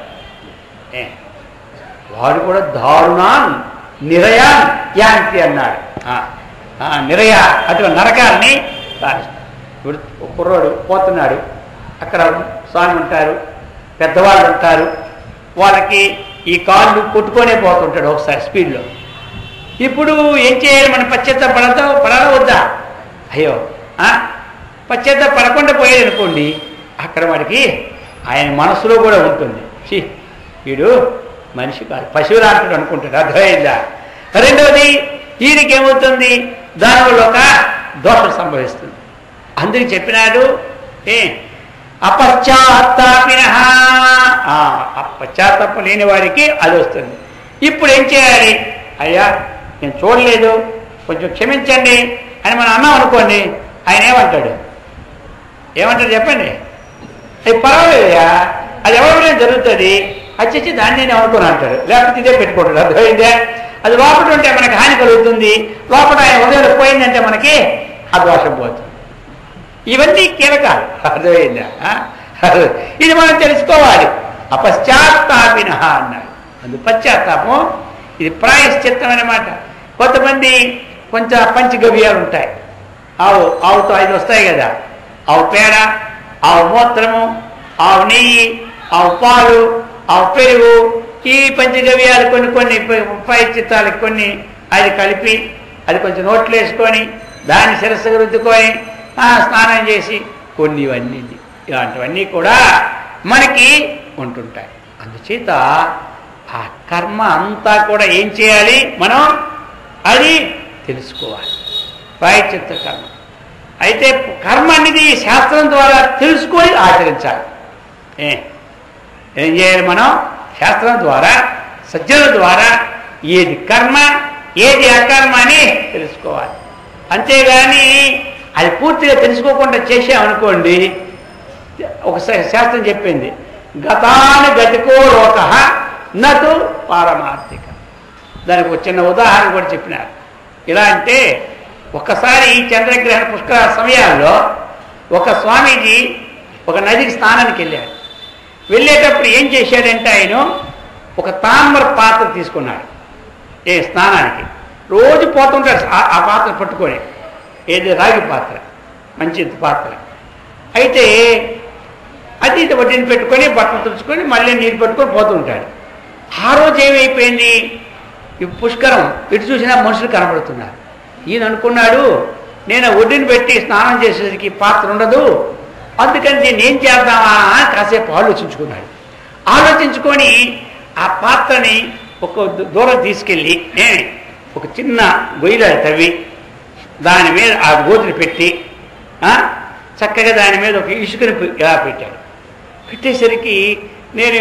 వాడు కూడా దారుణాన్ నిరయాన్ యాంతి అన్నాడు. నిరయ అటువంటి నరకాన్ని సాధిస్తాడు. ఇప్పుడు కుర్రోడు పోతున్నాడు, అక్కడ స్వామి ఉంటారు, పెద్దవాళ్ళు ఉంటారు, వాళ్ళకి ఈ కాళ్ళు కొట్టుకొనే పోతుంటాడు ఒకసారి స్పీడ్లో. ఇప్పుడు ఏం చేయాలి? మనం పడాలా వద్దా? అయ్యో పశ్చాత్తాప పడకుండా పోయేది అనుకోండి, అక్కడ వాడికి ఆయన మనసులో కూడా ఉంటుంది, వీడు మనిషి కాదు పశువులాంటి అనుకుంటాడు. అర్థమైందా? రెండవది ఈయనకి ఏమవుతుంది? దానివల్ల ఒక దోషం సంభవిస్తుంది. అందుకు చెప్పినాడు అపశ్చాత్తాపినః. పశ్చాత్తాపం లేని వారికి అది వస్తుంది. ఇప్పుడు ఏం చేయాలి? అయ్యా నేను చూడలేదు, కొంచెం క్షమించండి అని మనం అన్నాం అనుకోండి, ఆయన ఏమంటాడు చెప్పండి? అది పర్వాలేదయా, అది ఎవరికైనా జరుగుతుంది, వచ్చి దాన్ని నేను అనుకోని అంటాడు, లేకపోతే ఇదే పెట్టుకుంటాడు. అర్థమైందే? అది లోపల ఉంటే మనకి హాని కలుగుతుంది, లోపల ఆయన ఉదయం పోయిందంటే మనకి ఆ దోషం పోతుంది. ఇవన్నీ కీలకాలు. అర్థమైందా? ఇది మనం తెలుసుకోవాలి. అపశ్చాత్తాపినః అన్నాడు. అందు పశ్చాత్తాపం ఇది ప్రాయశ్చిత్తం అన్నమాట. కొంతమంది కొంచెం పంచగవ్యాలు ఉంటాయి. ఆవుతో 5 వస్తాయి కదా, ఆవు పేడ, ఆవు మూత్రము, ఆవు నెయ్యి, ఆవు పాలు, ఆవు పెరుగు, ఈ పంచగవ్యాలు కొన్ని ప్రాయశ్చిత్తాలకి కొన్ని అది కలిపి అది కొంచెం నోట్లు వేసుకొని దాన్ని శిరస్సుకు రుద్దుకొని స్నానం చేసి ఇవన్నీ ఇలాంటివన్నీ కూడా మనకి ఉంటుంటాయి. అందుచేత ఆ కర్మ అంతా కూడా ఏం చేయాలి? మనం అది తెలుసుకోవాలి. ప్రాయశ్చిత్త కర్మ అయితే కర్మ అనేది శాస్త్రం ద్వారా తెలుసుకొని ఆచరించాలి. ఏం చేయాలి? మనం శాస్త్రం ద్వారా సజ్జనుల ద్వారా ఏది కర్మ ఏది అకర్మ అని తెలుసుకోవాలి. అంతేగాని అది పూర్తిగా తెలుసుకోకుండా చేసామనుకోండి, ఒక శాస్త్రం చెప్పింది, గతాను గతికో లోక నతు పారమార్థిక. దానికి ఒక చిన్న ఉదాహరణ కూడా చెప్పినారు. ఇలా అంటే ఒక్కసారి ఈ చంద్రగ్రహణ పుష్కర సమయాల్లో ఒక స్వామీజీ ఒక నదికి స్నానానికి వెళ్ళాడు. వెళ్ళేటప్పుడు ఏం చేశాడంటే ఆయన ఒక తామ్ర పాత్ర తీసుకున్నాడు. స్నానానికి రోజు పోతుంటాడు ఆ పాత్ర పట్టుకొని, ఏది రాగి పాత్ర, మంచి పాత్ర. అయితే అది వడ్డీని పెట్టుకొని బట్టలు తుడుచుకొని మళ్ళీ నీళ్ళు పెట్టుకొని పోతూ ఉంటాడు. ఆ రోజు ఏమైపోయింది, ఈ పుష్కరం ఇటు చూసినా మనుషులు కనబడుతున్నారు. ఈయన అనుకున్నాడు, నేను ఒడ్డుని పెట్టి స్నానం చేసేసరికి పాత్ర ఉండదు, అందుకని నేను ఏం చేద్దామా అని కాసేపు ఆలోచించుకున్నాడు. ఆలోచించుకొని ఆ పాత్రని ఒక దూరం తీసుకెళ్ళి ఒక చిన్న గొయ్యిలో తవ్వి దాని మీద ఆ గోతులు పెట్టి చక్కగా దాని మీద ఒక ఇసుకని ఇలా పెట్టాడు. పెట్టేసరికి నేను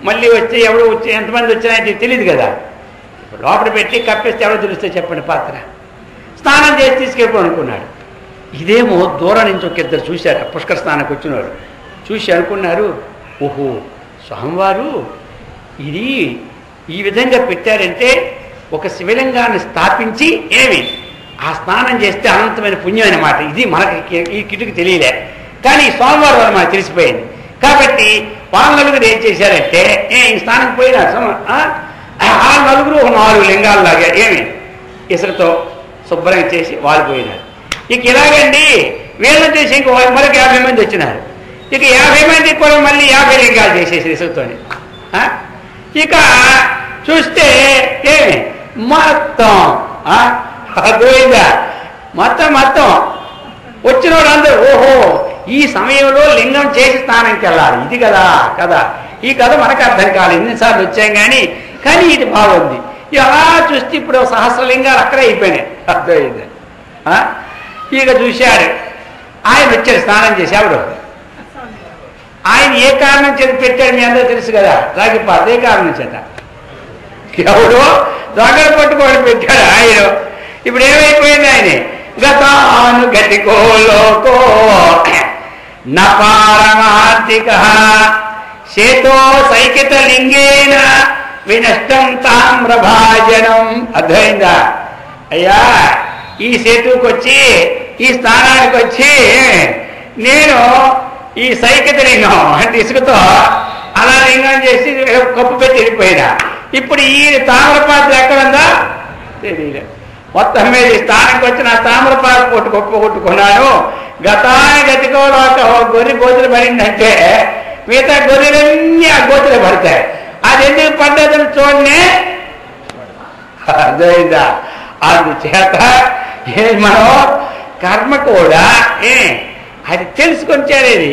మళ్ళీ వచ్చి ఎవరు వచ్చి ఎంతమంది వచ్చినాయంటే తెలియదు కదా, లోపల పెట్టి కప్పేస్తే ఎవరో తెలుస్తే చెప్పండి పాత్ర. స్నానం చేసి తీసుకెళ్ళిపో అనుకున్నాడు. ఇదేమో దూరం నుంచి ఒక ఇద్దరు చూశారు, పుష్కర స్నానానికి వచ్చినారు. చూసి అనుకున్నారు, ఓహో స్వామివారు ఇది ఈ విధంగా పెట్టారంటే ఒక శివలింగాన్ని స్థాపించి ఆ స్నానం చేస్తే అనంతమైన పుణ్యం అన్నమాట. ఇది మనకి ఈ కిటుకు తెలియలే, కానీ స్వామివారి వల్ల మనకు తెలిసిపోయింది. కాబట్టి వాళ్ళ నలుగురు ఏం చేశారంటే ఈ స్నానం పోయినా ఆ నలుగురు ఒక 4 లింగాల్లాగా ఇసుకతో శుభ్రంగా చేసి వాళ్ళు పోయినారు. ఇక ఇలాగండి వీళ్ళని చేసి ఇంకో మరొక 50 మంది వచ్చినారు. ఇక 50 మంది కూడా మళ్ళీ 50 లింగాలు చేసేసి ఇసుకతోని. ఇక చూస్తే మొత్తం అర్థమైందా, మొత్తం వచ్చిన వాళ్ళందరూ ఓహో ఈ సమయంలో లింగం చేసి స్నానంకి వెళ్ళాలి, ఇది కదా కదా. ఈ కథ మనకు అర్థం కాలేదు, ఎన్నిసార్లు వచ్చాం కానీ ఇది బాగుంది. అలా చూస్తే ఇప్పుడు సహస్రలింగాలు అక్కడే అయిపోయినాయి. అర్థమైంది. ఇక చూశాడు, ఆయన వచ్చాడు స్నానం చేసి. ఎవరు ఆయన ఏ కారణం చేత పెట్టాడు మీ అందరూ తెలుసు కదా, రాగి పాత్ర. ఏ కారణం చేత ఎవడో దొంగలు పట్టుకొని పెట్టాడు ఆయన. ఇప్పుడు ఏమైపోయింది, ఆయన గతాను గతికోలోకో నపారమార్థిక చేతో సైకిత లింగేన వినష్టం తామ్రభాజనం. అర్థమైందా అయ్యా, ఈ సేతువుకి వచ్చి ఈ స్థానానికి వచ్చి నేను ఈ సైకిత లింగం అంటే ఇసుకతో అలా లింగం చేసి కప్పు పెట్టి వెళ్ళిపోయినా. ఇప్పుడు ఈ తామ్రపాత్ర ఎక్కడుందా తెలియదు. మొత్తం మీద ఈ స్థానానికి వచ్చి నా తామ్రపాత్ర కొట్టుకున్నాను. గతాన్ని గతికోలో గొర్రె గోతులు పడిందంటే మిగతా గొర్రెలన్నీ ఆ గోతులు పడతాయి. అది ఎందుకు పడ్డదని చూడనే. అర్థమైందా? అందుచేత మనం కర్మ కూడా అది తెలుసుకొని చేరేది.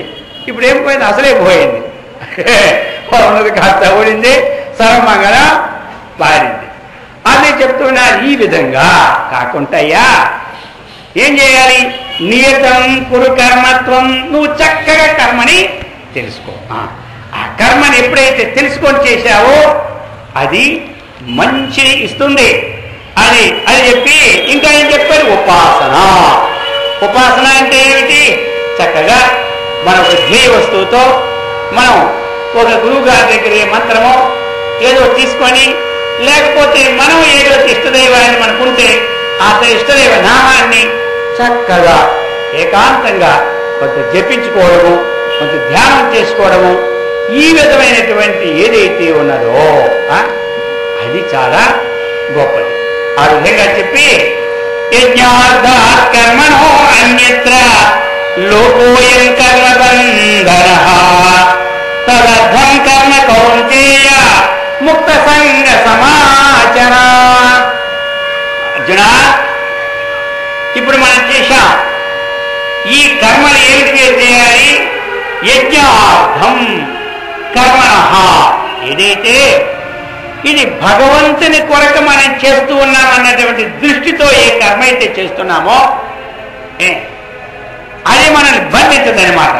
ఇప్పుడు ఏం పోయింది, అసలే పోయింది. ఉన్నది కాస్త ఊడింది, సర్వమంగళం పారింది. అదే చెప్తున్నారు. ఈ విధంగా కాకుండా ఏం చేయాలి, నియతం కురు కర్మత్వం. నువ్వు చక్కగా కర్మని తెలుసుకో. ఆ కర్మని ఎప్పుడైతే తెలుసుకొని చేశావో అది మంచి ఇస్తుంది అని చెప్పి ఇంకా ఏం చెప్పారు, ఉపాసన. ఉపాసన అంటే ఏమిటి, చక్కగా మన ఒక ధ్యేయ వస్తువుతో మనం ఒక గురువు గారి దగ్గర మంత్రమో ఏదో తీసుకొని, లేకపోతే మనం ఏదో ఇష్టదైవాన్ని మనకుంటే ఆ ఇష్టదైవ నామాన్ని చక్కగా ఏకాంతంగా కొంత జపించుకోవడము, కొంత ధ్యానం చేసుకోవడము, ఈ విధమైనటువంటి ఏదైతే ఉన్నదో అది చాలా గొప్పది. ఆ విధంగా చెప్పి యజ్ఞార్థాత్ కర్మణో అన్యత్ర లోకోయం కర్మబంధన తదర్థం కర్మ కౌంతేయ ముక్త సంగ సమాచర. అర్జున, ఇప్పుడు మనం చేశాం ఈ కర్మలు ఏమిటి చేయాలి, యజ్ఞార్థం కర్మణః. ఏదైతే ఇది భగవంతుని కొరకు మనం చేస్తూ ఉన్నామన్నటువంటి దృష్టితో ఏ కర్మ అయితే చేస్తున్నామో అది మనల్ని బంధించదనమాట.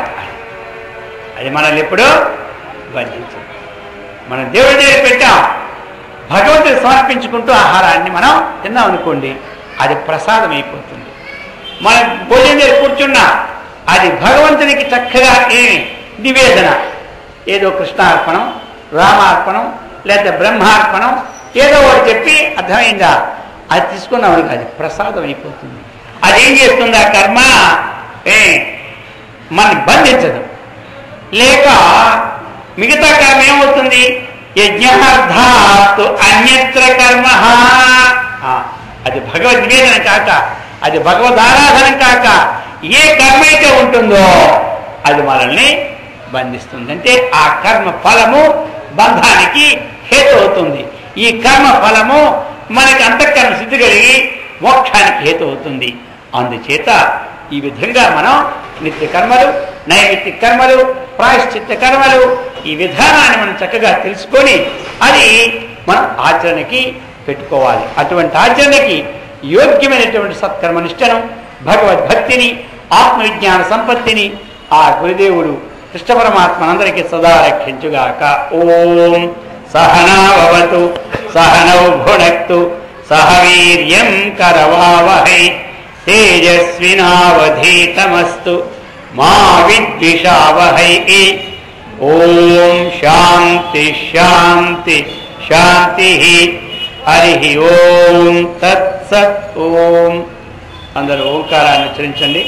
అది మనల్ని ఎప్పుడూ బంధించదు. మనం దేవుడి దగ్గర పెట్టాం, భగవంతుని సమర్పించుకుంటూ ఆహారాన్ని మనం తిన్నాం అనుకోండి, అది ప్రసాదం అయిపోతుంది. మనం భోజనం దగ్గర కూర్చున్నా అది భగవంతునికి చక్కగా నివేదన, ఏదో కృష్ణార్పణం, రామార్పణం, లేదా బ్రహ్మార్పణం, ఏదో ఒకటి చెప్పి అర్థమైందా అది తీసుకున్నాం, అది ప్రసాదం అయిపోతుంది. అదేం చేస్తుంది? ఆ కర్మ మనని బంధించదు. లేక మిగతా కర్మ ఏమవుతుంది? యజ్ఞార్థాత్ అన్యత్ర కర్మ, అది భగవద్ నివేదన కాక, అది భగవద్ ఆరాధన కాక ఏ కర్మ అయితే ఉంటుందో అది మనల్ని బంధిస్తుంది. అంటే ఆ కర్మ ఫలము బంధానికి హేతు అవుతుంది. ఈ కర్మ ఫలము మనకి అంతఃకరణ సిద్ధి కలిగి మోక్షానికి హేతు అవుతుంది. అందుచేత ఈ విధంగా మనం నిత్య కర్మలు, నైమిత్తిక కర్మలు, ప్రాయశ్చిత్త కర్మలు, ఈ విధానాన్ని మనం చక్కగా తెలుసుకొని అది మనం ఆచరణకి పెట్టుకోవాలి. అటువంటి ఆచరణకి యోగ్యమైనటువంటి సత్కర్మనిష్టను, భగవద్భక్తిని, ఆత్మవిజ్ఞాన సంపత్తిని ఆ గురుదేవుడు కృష్ణ పరమాత్మనందరికీ సదా రక్షించుగాక. ఓం సహనావతు సహనౌ భునక్తు సహ వీర్యం కరవావహై తేజస్వినావధీతమస్తు మా విద్విషావహై. ఓం శాంతి శాంతి శాంతి. హరి ఓం తత్సత్. ఓం. అందరూ ఓంకారాన్ని ఉచ్చరించండి.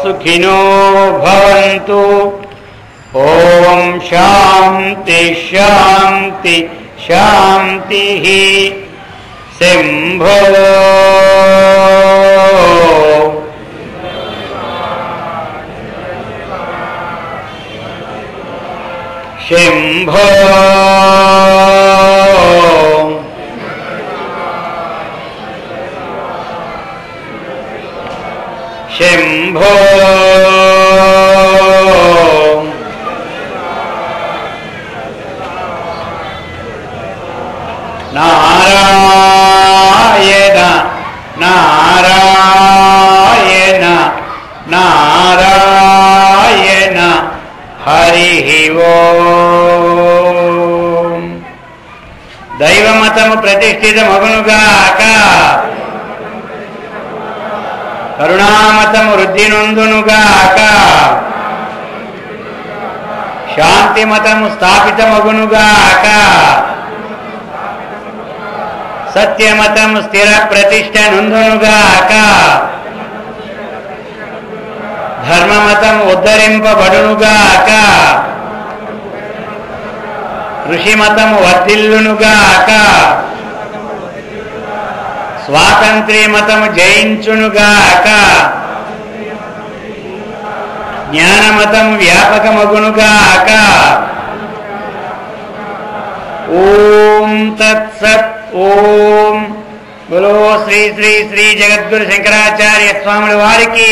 సుఖినో భవంతు. ఓం శాంతి శాంతి శాంతి. శంభో శంభో శంభో నారాయణ నారాయణ నారాయణ. హరి ఓం. దైవమతము ప్రతిష్ఠితమగునుగాక, కరుణామతము వృద్ధి నొందునుగాక, శాంతిమతము స్థాపితమగునుగాక, సత్యమతము స్థిర ప్రతిష్ఠ నొందునుగాక, ధర్మమతము ఉద్ధరింపబడునుగాక, ఋషిమతము వర్ధిల్లునుగాక, స్వాతంత్ర్యమతము జయించునుగాక, జ్ఞానమతము వ్యాపకమగునుగాక. ఓం తత్సత్. ఓం. బలో శ్రీ శ్రీ శ్రీ జగద్గురు శంకరాచార్య స్వాముల వారికి,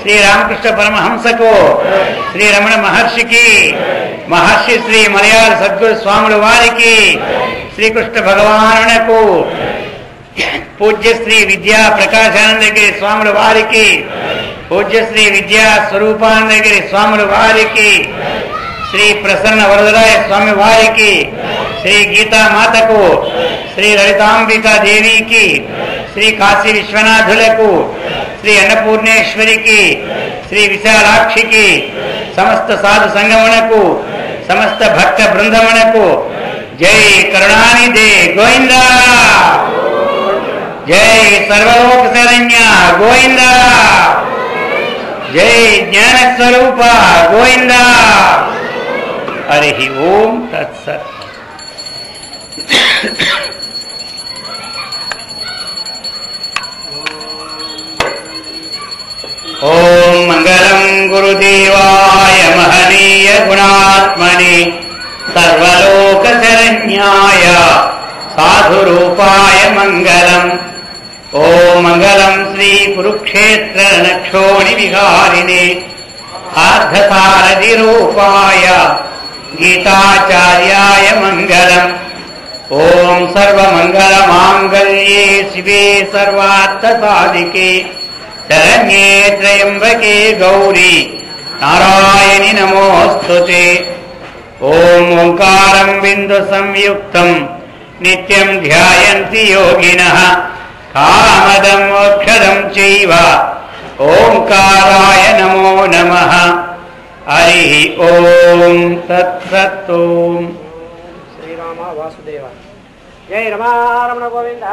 శ్రీ రామకృష్ణ పరమహంసకు, శ్రీ రమణ మహర్షికి, మహర్షి శ్రీ మలయాళ సద్గురు స్వాముల వారికి, శ్రీకృష్ణ భగవానునకు, పూజ్య శ్రీ విద్యా ప్రకాశానందగిరి స్వాముల వారికి, పూజ్య శ్రీ విద్యా స్వరూపానందగిరి స్వాముల వారికి, శ్రీ ప్రసన్న వరదరాయ స్వామి వారికి, శ్రీ గీతామాతకు, శ్రీ లలితాంబికా దేవికి, శ్రీ కాశీ విశ్వనాథులకు, శ్రీ అన్నపూర్ణేశ్వరికి, శ్రీ విశాలాక్షికి, సమస్త సాధు సంగమునకు, సమస్త భక్త బృందమునకు జై కరుణానిధి గోవిందా, జై సర్వలోక శరణ్య గోవిందా, జై జ్ఞానస్వరూప గోవిందా. హరి ఓం తత్సత్. ఓం మంగళం గురుదేవాయ మహనీయ గుణాత్మని సర్వలోక శరణ్యాయ సాధురూపాయ మంగళం. ఓం మంగళం శ్రీ కురుక్షేత్ర నక్షోణి విహారిణే ఆర్ధసారథి రూపాయ गीताचार्याय मंगलम। ओम सर्वमंगलमांगल्ये शिवे सर्वार्थसाधिके शरण्ये त्र्यंबके गौरी नारायणि नमोस्तुते। ओम ओंकारं बिंदु संयुक्तं नित्यं ध्यायन्ति योगिनः कामदं मोक्षदं चैव ओंकाराय नमो नमः। हरि ओम तत्सत्। ओम श्रीराम वासुदेव जय रमा रमण गोविंद।